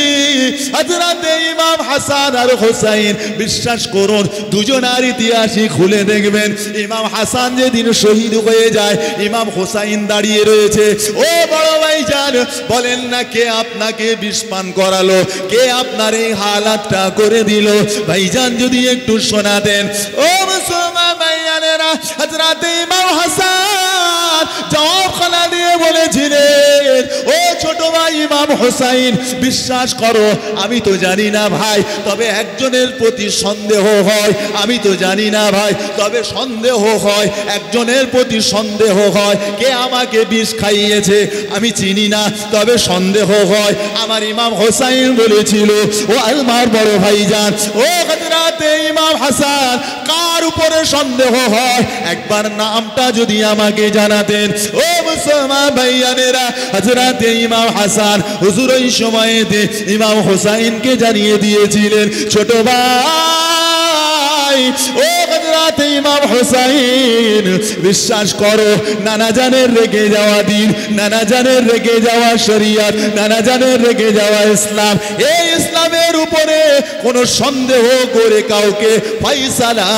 হযরতে ইমাম হাসান আর হুসাইন, বিশ্বাস করুন দুজনার ইতিহাসই খুলে দেখবেন। ইমাম হাসান যেদিন শহীদ হয়ে যায়, ইমাম হুসাইন দাঁড়িয়ে রয়েছে। ও বড় ভাইজান, বলেন না কে আপনাকে বিষ পান করালো, কে আপনার এই হালাতটা করে দিল? ভাইজান যদি একটু শোনাতেন। ও মুসলমান ভাইয়ানেরা, হযরতে ইমাম হাসান জবাবখানা দিয়ে বলেছিলেন, ও ছোট ভাই ইমাম হুসাইন, বিশ্বাস করো আমি তো জানি না ভাই, তবে একজনের প্রতি সন্দেহ হয়। আমি তো জানি না ভাই, তবে সন্দেহ হয়, একজনের প্রতি সন্দেহ হয়। কে আমাকে বিষ খাইয়েছে আমি চিনি না, তবে সন্দেহ হয়। আমার ইমাম হুসাইন বলেছিল, ও আমার বড় ভাইজান, ও হযরতে ইমাম হাসান, কার উপরে সন্দেহ হয় একবার নামটা যদি আমাকে জানাতেন। ও মুসলমান ভাইয়ানেরা, হযরতে ইমাম হাসান হুজুর ওই সময়েতে ইমাম হুসাইনকে জানিয়ে দিয়েছিলেন, ছোট ভাই ও হযরতে ইমাম হুসাইন, বিশ্বাস করো নানা জানের রেগে যাওয়া দিন, নানা জানের রেগে যাওয়া শরীয়ত, নানা জানের রেগে যাওয়া ইসলাম, এই ইসলামের উপরে কোনো সন্দেহ করে কাউকে ফয়সালা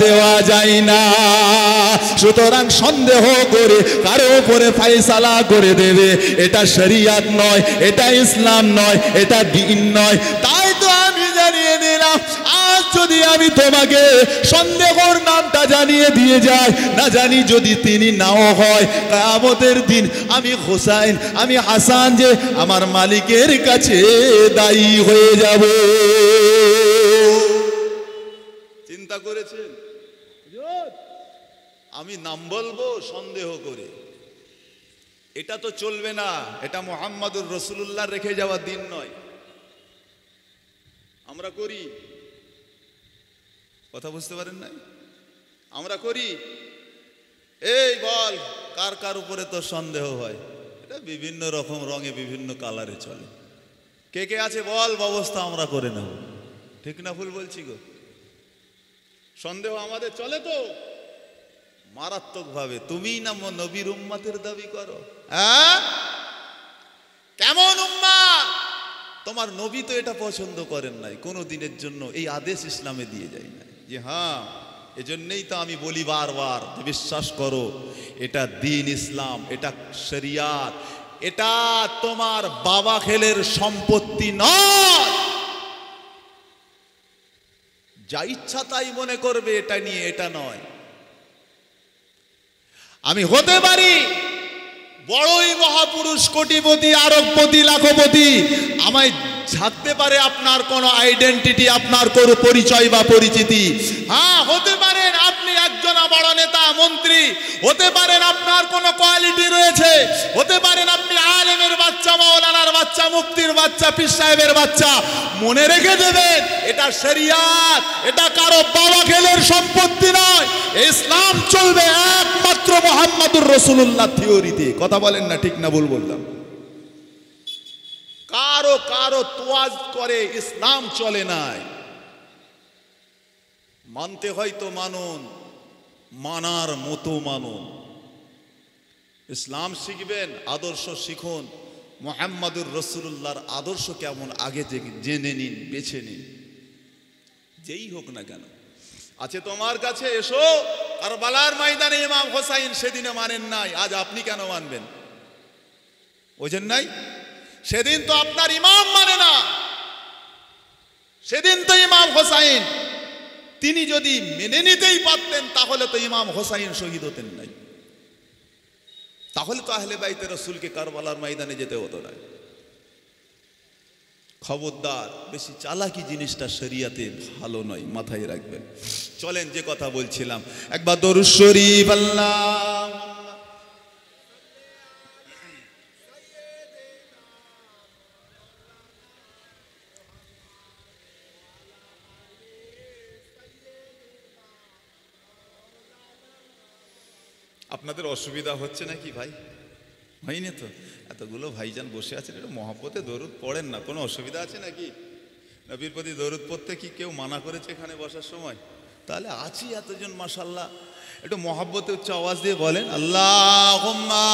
দেওয়া যায় না। সুতরাং সন্দেহ করে কারো উপরে ফয়সালা করে দেবে, এটা শরীয়ত নয়, এটা ইসলাম নয়, এটা দ্বীন নয়। তাই তো আমি জানিয়ে দিলাম, আজ যদি আমি তোমাকে সন্দেহর নামটা জানিয়ে দিয়ে যাই, না জানি যদি তিনি নাও হয়, কিয়ামতের দিন আমি হুসাইন, আমি হাসান যে আমার মালিকের কাছে দায়ী হয়ে যাব। চিন্তা করেছেন? আমি নাম বলবো সন্দেহ করে, এটা তো চলবে না। এটা মুহাম্মাদুর রাসূলুল্লাহ রেখে যাওয়া দিন নয়। আমরা করি, কথা বুঝতে পারেন না? আমরা করি। এই বল কার কার উপরে তো সন্দেহ হয়, এটা বিভিন্ন রকম রঙে বিভিন্ন কালারে চলে। কে কে আছে বল, ব্যবস্থা আমরা করে নেব। ঠিক না ভুল বলছি গো? সন্দেহ আমাদের চলে তো মারাত্মক ভাবে। তুমি না নবীর উম্মতের দাবি করো, হ্যাঁ? কেমন উম্মত? তোমার নবী তো এটা পছন্দ করেন নাই কোনো দিনের জন্য, এই আদেশ ইসলামে দিয়ে যায় না যে হ্যাঁ। এজন্যই তো আমি বলি বারবার, বিশ্বাস করো এটা দ্বীন ইসলাম, এটা শরিয়াত, এটা তোমার বাবা খেলের সম্পত্তি নয়। যা ইচ্ছা তাই মনে করবে এটা নিয়ে, এটা নয়। আমি হতে পারি বড়ই মহাপুরুষ, কোটিপতি, আরবপতি, লাখপতি, আমায় থাকতে পারে আপনার কোনো আইডেন্টিটি, আপনার কোনো পরিচয় বা পরিচিতি। হ্যাঁ, হতে পারেন আপনি একজন বড় নেতা, মন্ত্রী, হতে পারেন আপনার কোনো কোয়ালিটি রয়েছে, হতে পারেন আপনি আলেমের বাচ্চা, মাওলানার বাচ্চা, মুফতির বাচ্চা, পীর সাহেবের বাচ্চা। মনে রেখে দেবেন এটা শরিয়াত, এটা কারো বাবা খেলের সম্পত্তি নয়। ইসলাম চলবে একমাত্র রসুল্লাহ থিওরিতে। কথা বলেন না ঠিক না ভুল বললাম? কারো কারো তোয়াজ করে ইসলাম চলে নাই। মানতে হয় তো মানুন, মানার মতো মানুন। ইসলাম শিখবেন, আদর্শ শিখুন, মুহাম্মাদুর রাসূলুল্লাহর আদর্শ কেমন আগে থেকে জেনে নিন, বেছে নিন। যেই হোক না কেন আছে তোমার কাছে, এসো। কারবালার ময়দানে ইমাম হোসাইন সেদিনে মানেন নাই, আজ আপনি কেন মানবেন? বোঝেন নাই? সেদিন তো আপনার ইমাম মানে না, সেদিন তো ইমাম হোসাইন তিনি যদি মেনে নিতেই পারতেন তাহলে তো ইমাম হোসাইন শহীদ হতেন নাই, তাহলে তো আহলে বাইতে রাসূলকে কারবালার ময়দানে যেতে হতো না। খবরদার, বেশি চালাকি জিনিসটা শরিয়াতে ভালো নয়, মাথায় রাখবেন। চলেন যে কথা বলছিলাম, একবার দরুদ শরীফ আল্লাহ। আপনাদের অসুবিধা হচ্ছে নাকি ভাই? হয়নি তো? এতগুলো ভাইজান বসে আছেন, এটা মহব্বতে দরুদ পড়েন না, কোনো অসুবিধা আছে নাকি? নবীর প্রতি দরুদ পড়তে কি কেউ মানা করেছে এখানে বসার সময়? তাহলে আছি এতজন মাশাআল্লাহ, একটু মহব্বতে উচ্চ আওয়াজ দিয়ে বলেন আল্লাহুম্মা।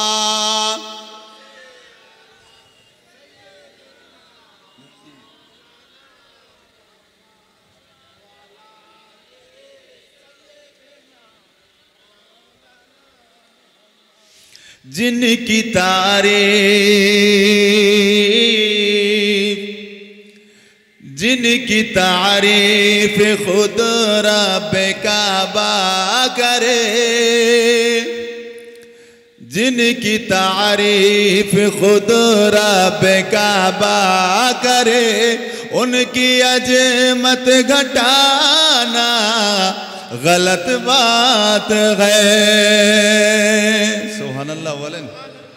जिनकी तारीफ, जिनकी तारीफ खुद रब काबा करे, जिनकी तारीफ खुद रब काबा करे, उनकी अजमत घटाना गलत बात है। सुभानअल्लाह बोलें,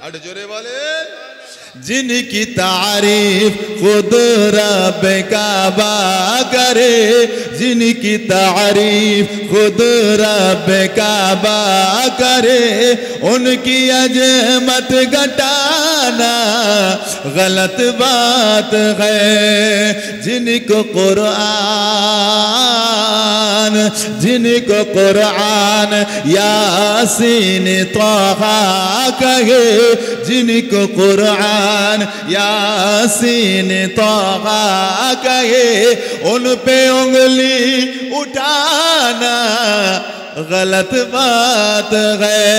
अड़ जोरे बोलें। जिनकी तारीफ खुद रब काबा करे, जिनकी तारीफ खुद रब काबा करे, उनकी अजमत घटाना गलत बात है। जिनको कुरान, जिनको कुरान यासीन तोहा कहे, जिनको कुरान यासीन तोहा कहे, उन पे उंगली उठाना गलत बात है।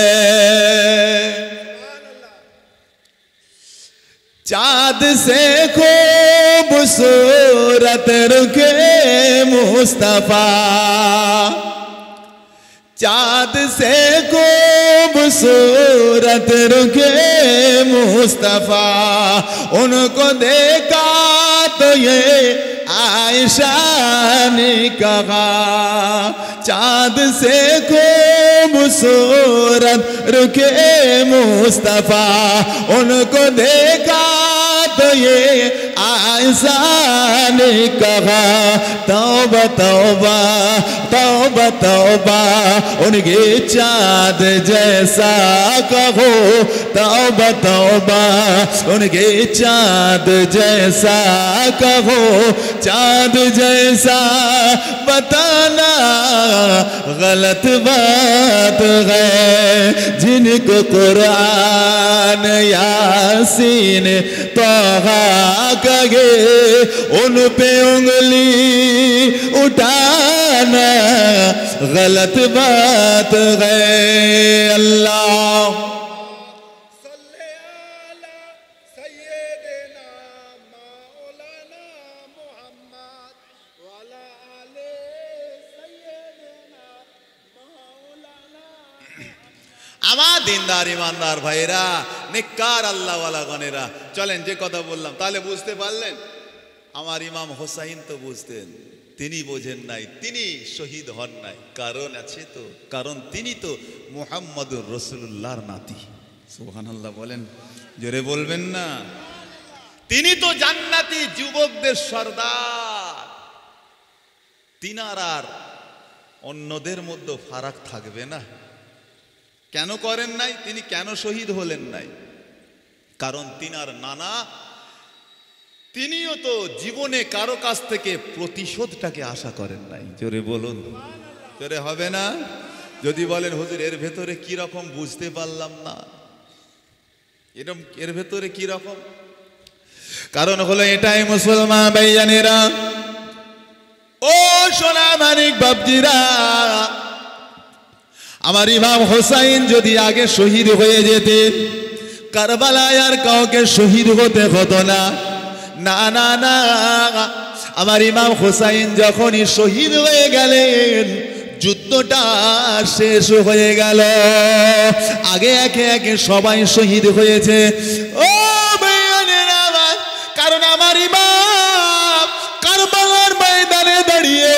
चाँद से खूबसूरत रुखे मुस्तफा, चाँद से खूबसूरत रुखे मुस्तफा, उनको देखा तो ये आयशा ने कहा। चाँद से खूबसूरत रुखे मुस्तफा, उनको देखा तो ये आयशा ने कहा। तौबा तौबा तौबा तौबा, उनके चाँद जैसा कहो। तौबा तौबा उनके चाँद जैसा कहो। चाँद जैसा बताना गलत बात है। जिनको कुरान यासीन तोहा कहे, उन पे उंगली उठाना गलत बात है। अल्लाह আমার দিনদার ইমানদার ভাইরা, নেককার আল্লাহওয়ালা গণেরা, চলেন যে কথা বললাম তাহলে বুঝতে পারলেন। আমার ইমাম হোসাইন তো বুঝতেন, তিনি বোঝেন নাই, তিনি শহীদ হন নাই। কারণ আছে তো, কারণ তিনি তো মুহাম্মদুর রাসূলুল্লাহর নাতি। সুবহানাল্লাহ বলেন, জোরে বলবেন না? তিনি তো জান্নাতি যুবকদের সর্দার। তিনার আর অন্যদের মধ্যে ফারাক থাকবে না। কেন করেন নাই? তিনি কেন শহীদ হলেন নাই? কারণ তিনার নানা তিনিও তো জীবনে কারো কাছ থেকে প্রতিশোধটাকে আশা করেন নাই। জোরে বলুন, জোরে হবে না? যদি বলেন হুজুর এর ভেতরে কি রকম বুঝতে পারলাম না, এরকম এর ভেতরে কি রকম? কারণ হলো এটাই মুসলমান ভাইজানেরা, ও সোনা মানিক বাপজিরা, আমার ইমাম হোসাইন যদি আগে শহীদ হয়ে যেতেন, কারবালায় আর কাউকে শহীদ হতে হতো না। না না না, আমার ইমাম হোসাইন যখনই শহীদ হয়ে গেলেন, যুদ্ধটা শেষ হয়ে গেল। আগে একে একে সবাই শহীদ হয়েছে। ও ভাইয়ানেরা, কারণ আমার ইমাম কারবালার ময়দানে দাঁড়িয়ে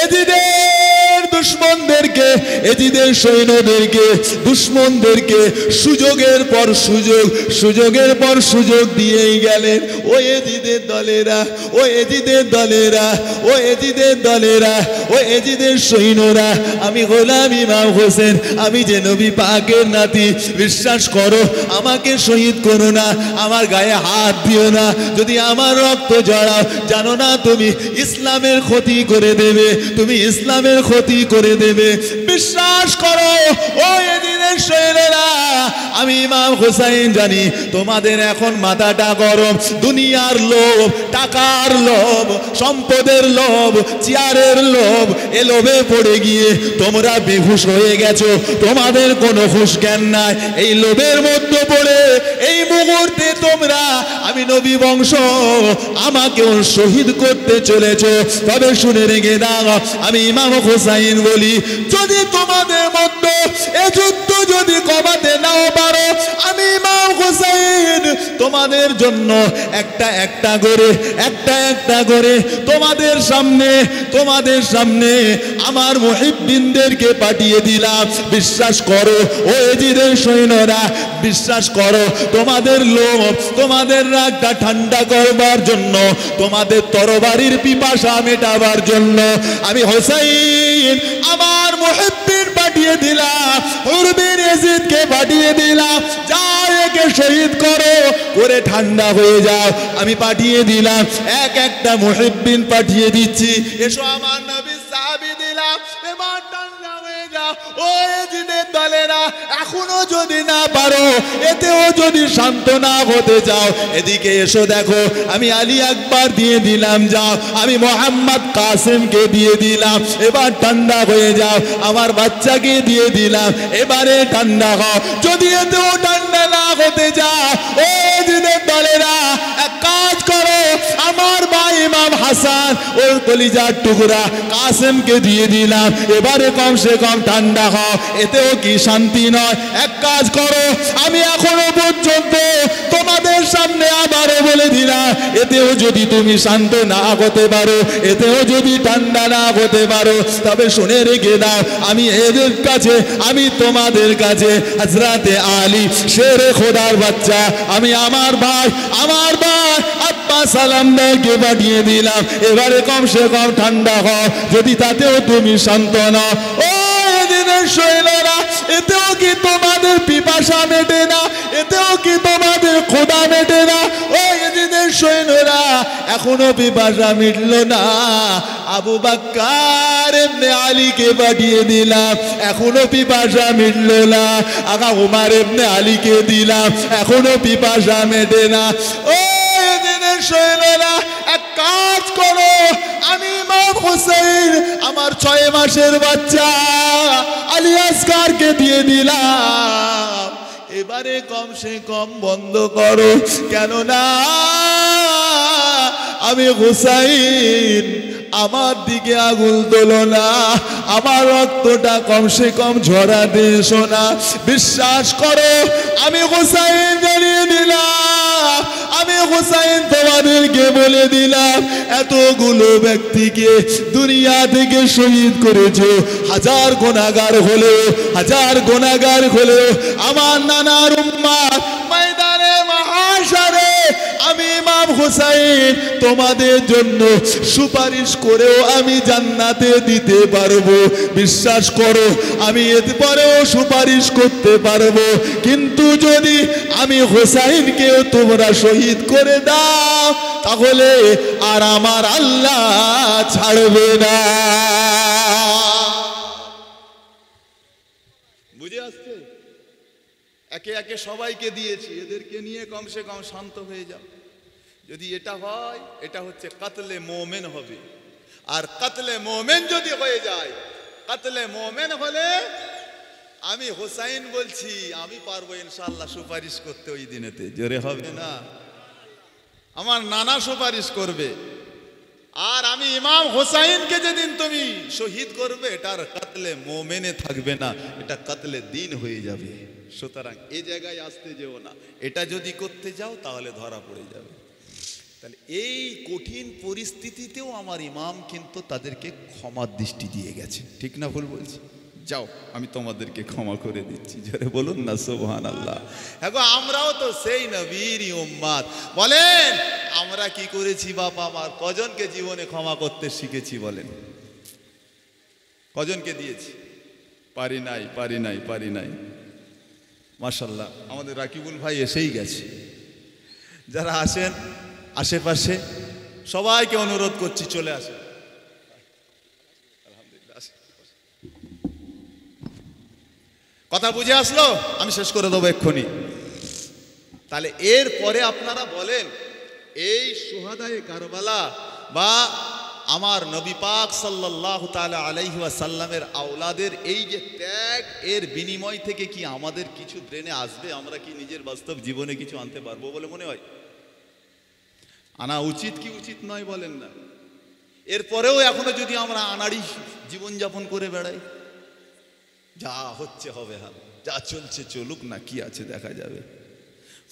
এজিদের দুশমনদেরকে, এজিদের সৈন্যদেরকে, দুশমনদেরকে সুযোগের পর সুযোগ, সুযোগের পর সুযোগ দিয়েই গেলেন। ও এজিদের দলেরা, ও এজিদের দলেরা, ও এজিদের দলেরা, ও এজিদের সৈন্যরা, আমি গোলাম ইমাম হোসেন, আমি যে নবী পাকের নাতি, বিশ্বাস করো আমাকে শহীদ করো না, আমার গায়ে হাত দিও না। যদি আমার রক্ত জড়াও, জানো না তুমি ইসলামের ক্ষতি করে দেবে, তুমি ইসলামের ক্ষতি করে দেবে। বিশ্বাস করো ও এজিদের সৈন্যরা, আমি ইমাম হোসেন জানি তোমাদের এখন মাথাটা গরম। দুনিয়ার লোভ, টাকার লোভ, সম্পদের লোভ, চেয়ারের লোভ, এ লোভে পড়ে গিয়ে তোমরা বেহুশ হয়ে গেছো, তোমাদের কোনো হুঁশ জ্ঞান নাই। এই লোভের মধ্যে পড়ে এই মুহূর্তে তোমরা আমি নবী বংশ, আমাকেও শহীদ করতে চলেছো। তবে শুনে রেখে দাও, আমি ইমাম হোসাইন বলি, যদি তোমাদের মধ্যে এ যুদ্ধ যদি কমাতে নাও পারো, আমি ইমাম হোসাইন তোমাদের জন্য একটা একটা করে, একটা একটা করে তোমাদের সামনে, তোমাদের সামনে আমার মুহিব্বিনদেরকে পাঠিয়ে দিলাম। বিশ্বাস করো ও এজিদের সৈন্যরা, বিশ্বাস করো তোমাদের লোভ, তোমাদের রাগটা ঠান্ডা করবার জন্য, তোমাদের তরবারির পিপাসা মেটাবার জন্য আমি হোসাইন আমার মুহিব্বিন পাঠিয়ে দিলাম, হুরবিন ইয়াজিদকে পাঠিয়ে দিলাম। যা একে শহীদ করো, করে ঠান্ডা হয়ে যাও। আমি পাঠিয়ে দিলাম, এক একটা মুহিব্বিন পাঠিয়ে দিচ্ছি। এসো আমার নবীর সাহাবী দিলাম, এবার ঠান্ডা হয়ে যাও। ও এজিদের দলেরা, এখনো যদি না পারো, এতেও যদি শান্ত না হতে চাও, এদিকে এসো দেখো, আমি আলী আকবর দিয়ে দিলাম, যাও। আমি মোহাম্মদ কাসেমকে দিয়ে দিলাম, এবার ঠান্ডা হয়ে যাও। আমার বাচ্চাকে দিয়ে দিলাম, এবারে ঠান্ডা হও। যদি এতেও ঠান্ডা না হতে চাও, ও এজিদের দলেরা, এক কাজ করো, আমার ভাই ইমাম হাসান ওর কলিজার টুকরা কাসেমকে দিয়ে দিলাম, এবারে কমসে কম ঠান্ডা হও। এতেও কি শান্তি নয়? এক কাজ করো, আমি এখনো পর্যন্ত তোমাদের সামনে আবারও বলে দিলাম, এতেও যদি তুমি শান্ত না হতে পারো, এতেও যদি ঠান্ডা না হতে পারো, তবে শুনে রেখে দাও, আমি এদের কাছে, আমি তোমাদের কাছে হযরতে আলী শেরে খোদার বাচ্চা, আমি আমার ভাই আব্বা সালামদারকে পাঠিয়ে দিলাম, এবারে কমসে কম ঠান্ডা হও। যদি তাতেও তুমি শান্ত না, ও এদিনের সৈন্যরা, এতেও কি তোমাদের পিপাসা মেটে না? এতেও কি তোমাদের ক্ষুধা মেটে না? ও এদিনের সৈন্যরা, এখনো পিপাসা মিটল না। আবু বকর ইবনে আলীকে পাঠিয়ে দিলাম, এখনো পিপাসা মিটল না। আগা উমর ইবনে আলীকে দিলাম, এখনো পিপাসা মেটে না। ও এদিনের সৈন্যরা, এক কাজ করো, আমি ইমাম হোসেন আমার 6 মাসের বাচ্চা আলী আসগরকে দিয়ে দিলাম, এবারে কমসে কম বন্ধ করো। কেননা আমি হোসাইন, আমার দিকে আগুন তোলো না, আমার রক্তটা কমসে কম ঝরাতে এসো না। বিশ্বাস করো, আমি হোসাইন জানিয়ে দিলাম, আমি হোসাইন তোমাদেরকে বলে দিলাম, এতগুলো ব্যক্তিকে দুনিয়া থেকে শহীদ করেছো, হাজার গুনাহগার হলেও, হাজার গুনাহগার হলেও আমার নানার উম্মত ময়দানে মাহশরে আমি ইমাম হুসাইন তোমাদের জন্য সুপারিশ করেও আমি জান্নাতে দিতে পারবো। বিশ্বাস করো আমি এরপরেও সুপারিশ করতে পারবো, কিন্তু যদি আমি হুসাইনকেও তোমরা শহীদ করে দাও তাহলে আর আমার আল্লাহ ছাড়বে না। বুঝে আসছে? একে একে সবাইকে দিয়েছি, এদেরকে নিয়ে কমসে কম শান্ত হয়ে যাও। যদি এটা হয়, এটা হচ্ছে কাতলে মোমেন হবে। আর কাতলে মোমেন যদি হয়ে যায়, কাতলে মোমেন হলে আমি হুসাইন বলছি আমি পারবো ইনশাআল্লাহ সুপারিশ করতে ওই দিনেতে। জোরে হবে না? আমার নানা সুপারিশ করবে। আর আমি ইমাম হুসাইনকে যেদিন তুমি শহীদ করবে, এটার কাতলে মোমেনে থাকবে না, এটা কাতলে দিন হয়ে যাবে। সুতরাং এই জায়গায় আসতে যেও না, এটা যদি করতে যাও তাহলে ধরা পড়ে যাবে। তাহলে এই কঠিন পরিস্থিতিতেও আমার ইমাম কিন্তু তাদেরকে ক্ষমার দৃষ্টি দিয়ে গেছে। ঠিক না ভুল বলছি? যাও আমি তোমাদেরকে ক্ষমা করে দিচ্ছি। জোরে বলুন না সুবহানাল্লাহ। হ্যাঁ গো, আমরাও তো সেই নবীর উম্মত। বলেন আমরা কি করেছি বাবা আমার? কজনকে জীবনে ক্ষমা করতে শিখেছি বলেন? কজনকে দিয়েছি? পারি নাই। মাশাআল্লাহ, আমাদের রাকিবুল ভাই এসেই গেছে। যারা আসেন আশেপাশে সবাইকে অনুরোধ করছি চলে আসেন। কথা বুঝে আসলো? আমি শেষ করে দেবো এক্ষুনি। তাহলে এরপরে আপনারা বলেন এই শুহাদায়ে কারবালা বা আমার নবী পাক সাল্লাল্লাহু তাআলা আলাইহি ওয়াসাল্লামের আওলাদের এই যে ত্যাগ, এর বিনিময় থেকে কি আমাদের কিছু ব্রেনে আসবে? আমরা কি নিজের বাস্তব জীবনে কিছু আনতে পারবো বলে মনে হয়? আনা উচিত কি উচিত নয় বলেন না? এরপরেও এখনো যদি আমরা আনাড়ি জীবনযাপন করে বেড়াই, যা হচ্ছে হবে, হাল যা চলছে চলুক না, কি আছে দেখা যাবে।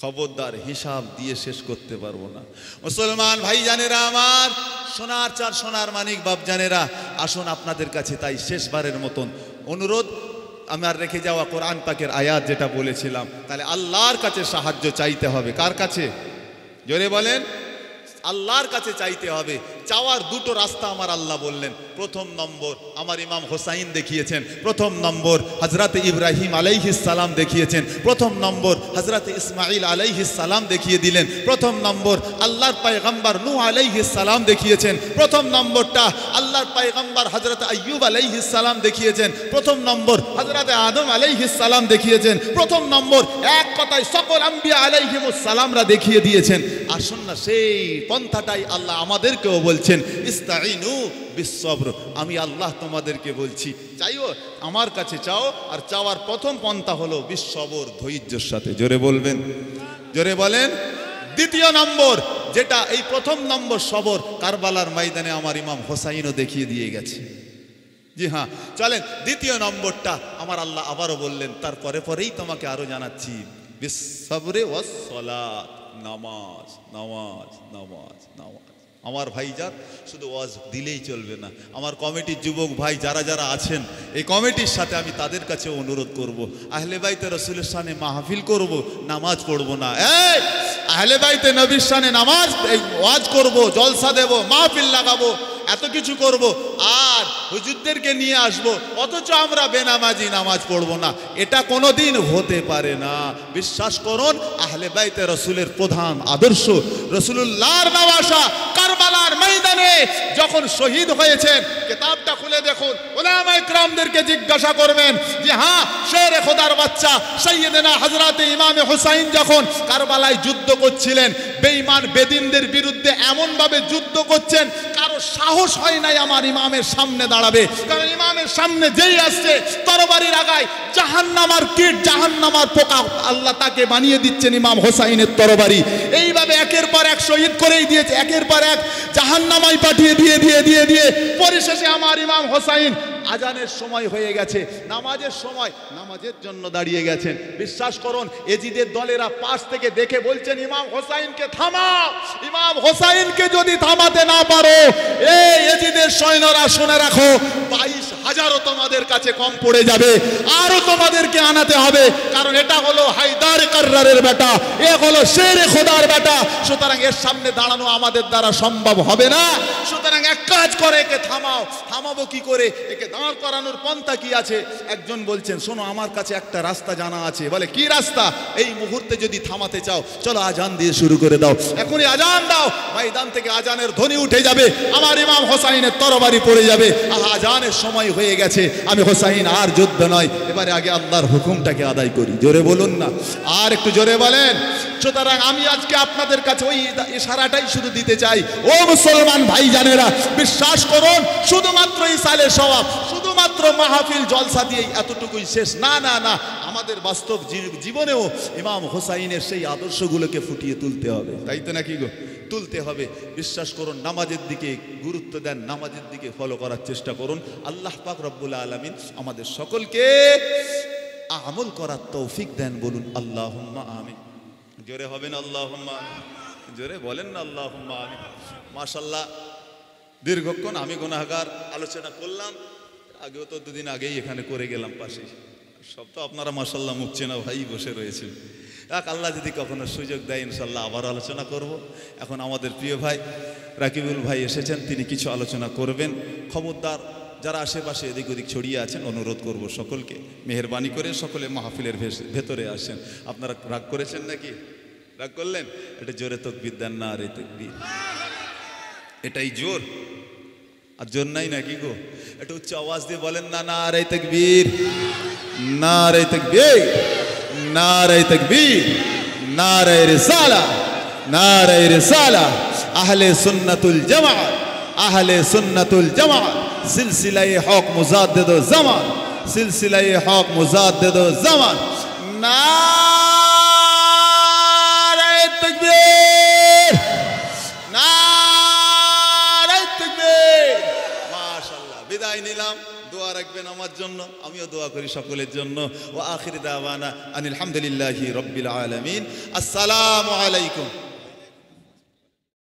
খবরদার, হিসাব দিয়ে শেষ করতে পারবো না। মুসলমান ভাই জানেরা আমার, সোনার চার সোনার মানিক বাপ জানেরা, আসুন আপনাদের কাছে তাই শেষবারের মতন অনুরোধ, আমার রেখে যাওয়া কোরআন পাকের আয়াত যেটা বলেছিলাম, তাহলে আল্লাহর কাছে সাহায্য চাইতে হবে। কার কাছে? জোরে বলেন। আল্লাহর কাছে চাইতে হবে। চাওয়ার দুটো রাস্তা আমার আল্লাহ বললেন। প্রথম নম্বর আমার ইমাম হোসাইন দেখিয়েছেন, প্রথম নম্বর হযরতে ইব্রাহিম আলাইহিস সালাম দেখিয়েছেন, প্রথম নম্বর হযরতে ইসমাঈল আলাইহিস সালাম দেখিয়ে দিলেন, প্রথম নম্বর আল্লাহর পয়গম্বর নূহ আলাইহিস সালাম দেখিয়েছেন, প্রথম নম্বরটা আল্লাহর পয়গম্বর হযরতে আইয়ুব আলাইহিস সালাম দেখিয়েছেন, প্রথম নম্বর হযরতে আদম আলাইহিস সালাম দেখিয়েছেন, প্রথম নম্বর এক কথায় সকল আম্বিয়া আলাইহিমুস সালামরা দেখিয়ে দিয়েছেন। আসুন না সেই পন্থাটাই আল্লাহ আমাদেরকেও বলছেন, ইস্তাইনু বিসসবর। আমি আল্লাহ তোমাদেরকে বলছি চাইও, আমার কাছে চাও। আর চাওয়ার প্রথম পন্থা হলো বিসসবর, ধৈর্যের সাথে। জোরে বলবেন, জোরে বলেন। দ্বিতীয় নম্বর যেটা, এই প্রথম নম্বর সবর কারবালার ময়দানে আমার ইমাম হোসাইনও দেখিয়ে দিয়ে গেছে। জি হ্যাঁ, চলেন দ্বিতীয় নম্বরটা আমার আল্লাহ আবারও বললেন, তারপরে পরেই তোমাকে আরো জানাচ্ছি, বিসসবরে ওয়াস সালাত, নামাজ নামাজ নামাজ নামাজ। আমার ভাইজান শুধু ওয়াজ দিলেই চলবে না। আমার কমিটির যুবক ভাই যারা যারা আছেন এই কমিটির সাথে আমি তাদের কাছে অনুরোধ করব, আহলে বাইতে রাসূলের শানে মাহফিল করব, নামাজ পড়ব না। এই আহলে বাইতে নবীর শানে নামাজ, এই ওয়াজ করব, জলসা দেব, মাহফিল লাগাবো, এত কিছু করব, আর হুজুরদেরকে নিয়ে আসবো, অথচ আমরা বেনামাজি নামাজ পড়বো না। এটা কোনোদিন হতে পারে না। বিশ্বাস করুন, আহলে বাইতে রাসূলের প্রধান আদর্শ রাসূলুল্লাহর নওয়াসা কারবালার ময়দানে যখন শহীদ হয়েছেন, কিতাবটা খুলে দেখুন, উলামায়ে কিরামদেরকে জিজ্ঞাসা করবেন যে হ্যাঁ, শেরে খোদার বাচ্চা সাইয়েদনা হযরতে ইমামে হুসাইন যখন কারবালায় যুদ্ধ করছিলেন, বেঈমান বেদিনদের বিরুদ্ধে এমন ভাবে যুদ্ধ করছেন, কারো সাহস হয় নাই আমার ইমামের সামনে দাঁড়াবে। কারণ ইমামের সামনে যেই আসছে তরবারির আগায় জাহান্নামার কীট, জাহান্নামার পোকা আল্লাহ তাকে বানিয়ে দিচ্ছেন ইমাম হোসাইনের তরবারি। এইভাবে একের পর এক শহীদ করেই দিয়েছে, একের পর এক জাহান্নামায় পাঠিয়ে দিয়ে পরিশেষে আমার ইমাম হোসাইন আজানের সময় হয়ে গেছে, নামাজের সময়, নামাজের জন্য দাঁড়িয়ে গেছেন। বিশ্বাস করুন এজিদের দলেরা পাশ থেকে দেখে বলছেন ইমাম হোসাইনকে থামাও। ইমাম হোসাইনকে যদি থামাতে না পারো, এই এজিদের সৈন্যরা শুনে রাখো 22,000ও তোমাদের কাছে কম পড়ে যাবে, আরো তোমাদেরকে আনাতে হবে, কারণ এটা হলো হায়দার কাররারের বেটা, এ হলো শেরে খোদার বেটা। সুতরাং এর সামনে দাঁড়ানো আমাদের দ্বারা সম্ভব হবে না। সুতরাং এক কাজ করে একে থামাও। থামাবো কি করে? একে দাঁড় করানোর পন্থা কি আছে? একজন বলছেন শোনো আমার কাছে একটা রাস্তা জানা আছে। বলে কি রাস্তা? এই মুহূর্তে যদি থামাতে চাও চলো আজান দিয়ে শুরু করে দাও, এখনই আজান দাও, ময়দান থেকে আজানের ধ্বনি উঠে যাবে, আমার ইমাম হোসাইনের তরবারি পড়ে যাবে। আজানের সময় হয়ে গেছে, আমি হোসাইন আর যুদ্ধ নয়, এবারে আগে আল্লাহর হুকুমটাকে আদায় করি। জোরে বলুন না, আর একটু জোরে বলেন। সুতরাং আমি আজকে আপনাদের কাছে ওই ইশারাটাই শুধু দিতে চাই, ও মুসলমান ভাই জানেরা, বিশ্বাস করুন শুধুমাত্র ইসালে সওয়াব, শুধুমাত্র মাহফিল জলসা দিয়ে এতটুকুই শেষ না, না না, আমাদের বাস্তব জীবনেও ইমাম হোসাইনের সেই আদর্শগুলোকে ফুটিয়ে তুলতে হবে, তাই তো নাকি গো? তুলতে হবে। বিশ্বাস করুন নামাজের দিকে গুরুত্ব দেন, নামাজের দিকে ফলো করার চেষ্টা করুন। আল্লাহ পাক রব্বুল আলামিন আমাদের সকলকে আমল করার তৌফিক দেন, বলুন আল্লাহুম্মা আমিন। জোরে হবেন আল্লাহুম্মা, জোরে বলেন না আল্লাহুম্মা আমিন। মাশাআল্লাহ দীর্ঘক্ষণ আমি গুনাহগার আলোচনা করলাম, আগেও তো দুদিন আগেই এখানে করে গেলাম পাশে, সব তো আপনারা মাশাআল্লাহ মুখ চেনা ভাই বসে রয়েছেন। আল্লাহ যদি কখনো সুযোগ দেয় ইনশাল্লাহ আবার আলোচনা করব। এখন আমাদের প্রিয় ভাই রাকিবুল ভাই এসেছেন, তিনি কিছু আলোচনা করবেন। খবরদার যারা আশেপাশে এদিক ওদিক ছড়িয়ে আছেন অনুরোধ করব সকলকে মেহেরবানি করে সকলে মাহফিলের ভেতরে আসেন। আপনারা রাগ করেছেন নাকি? রাগ করলেন? এটা জোরে তাকবীর দেন না, আরে তাকবীর, এটাই জোর, আর জোর নাই নাকি গো? এটা উচ্চ আওয়াজ দিয়ে বলেন না, না আরে তাকবীর, না আরে তাকবীর, নারে তাকবীর, নারে রিসালা, নারে রিসালা। আহলে সুন্নাতুল জামাত, আহলে সুন্নাতুল জামাত, সিলসিলায়ে হক মুজাদ্দিদ জামান, সিলসিলায়ে হক মুজাদ্দিদ জামান। নারে তাকবীর, নারে তাকবীর। মাশাআল্লাহ, বিদায় নিলাম। দোয়া রাখবেন আমার জন্য, আমিও দোয়া করি সকলের জন্য। ওয়া আখির দাওয়ানা আনিল হামদুলিল্লাহি রাব্বিল আলামিন। আসসালামু আলাইকুম।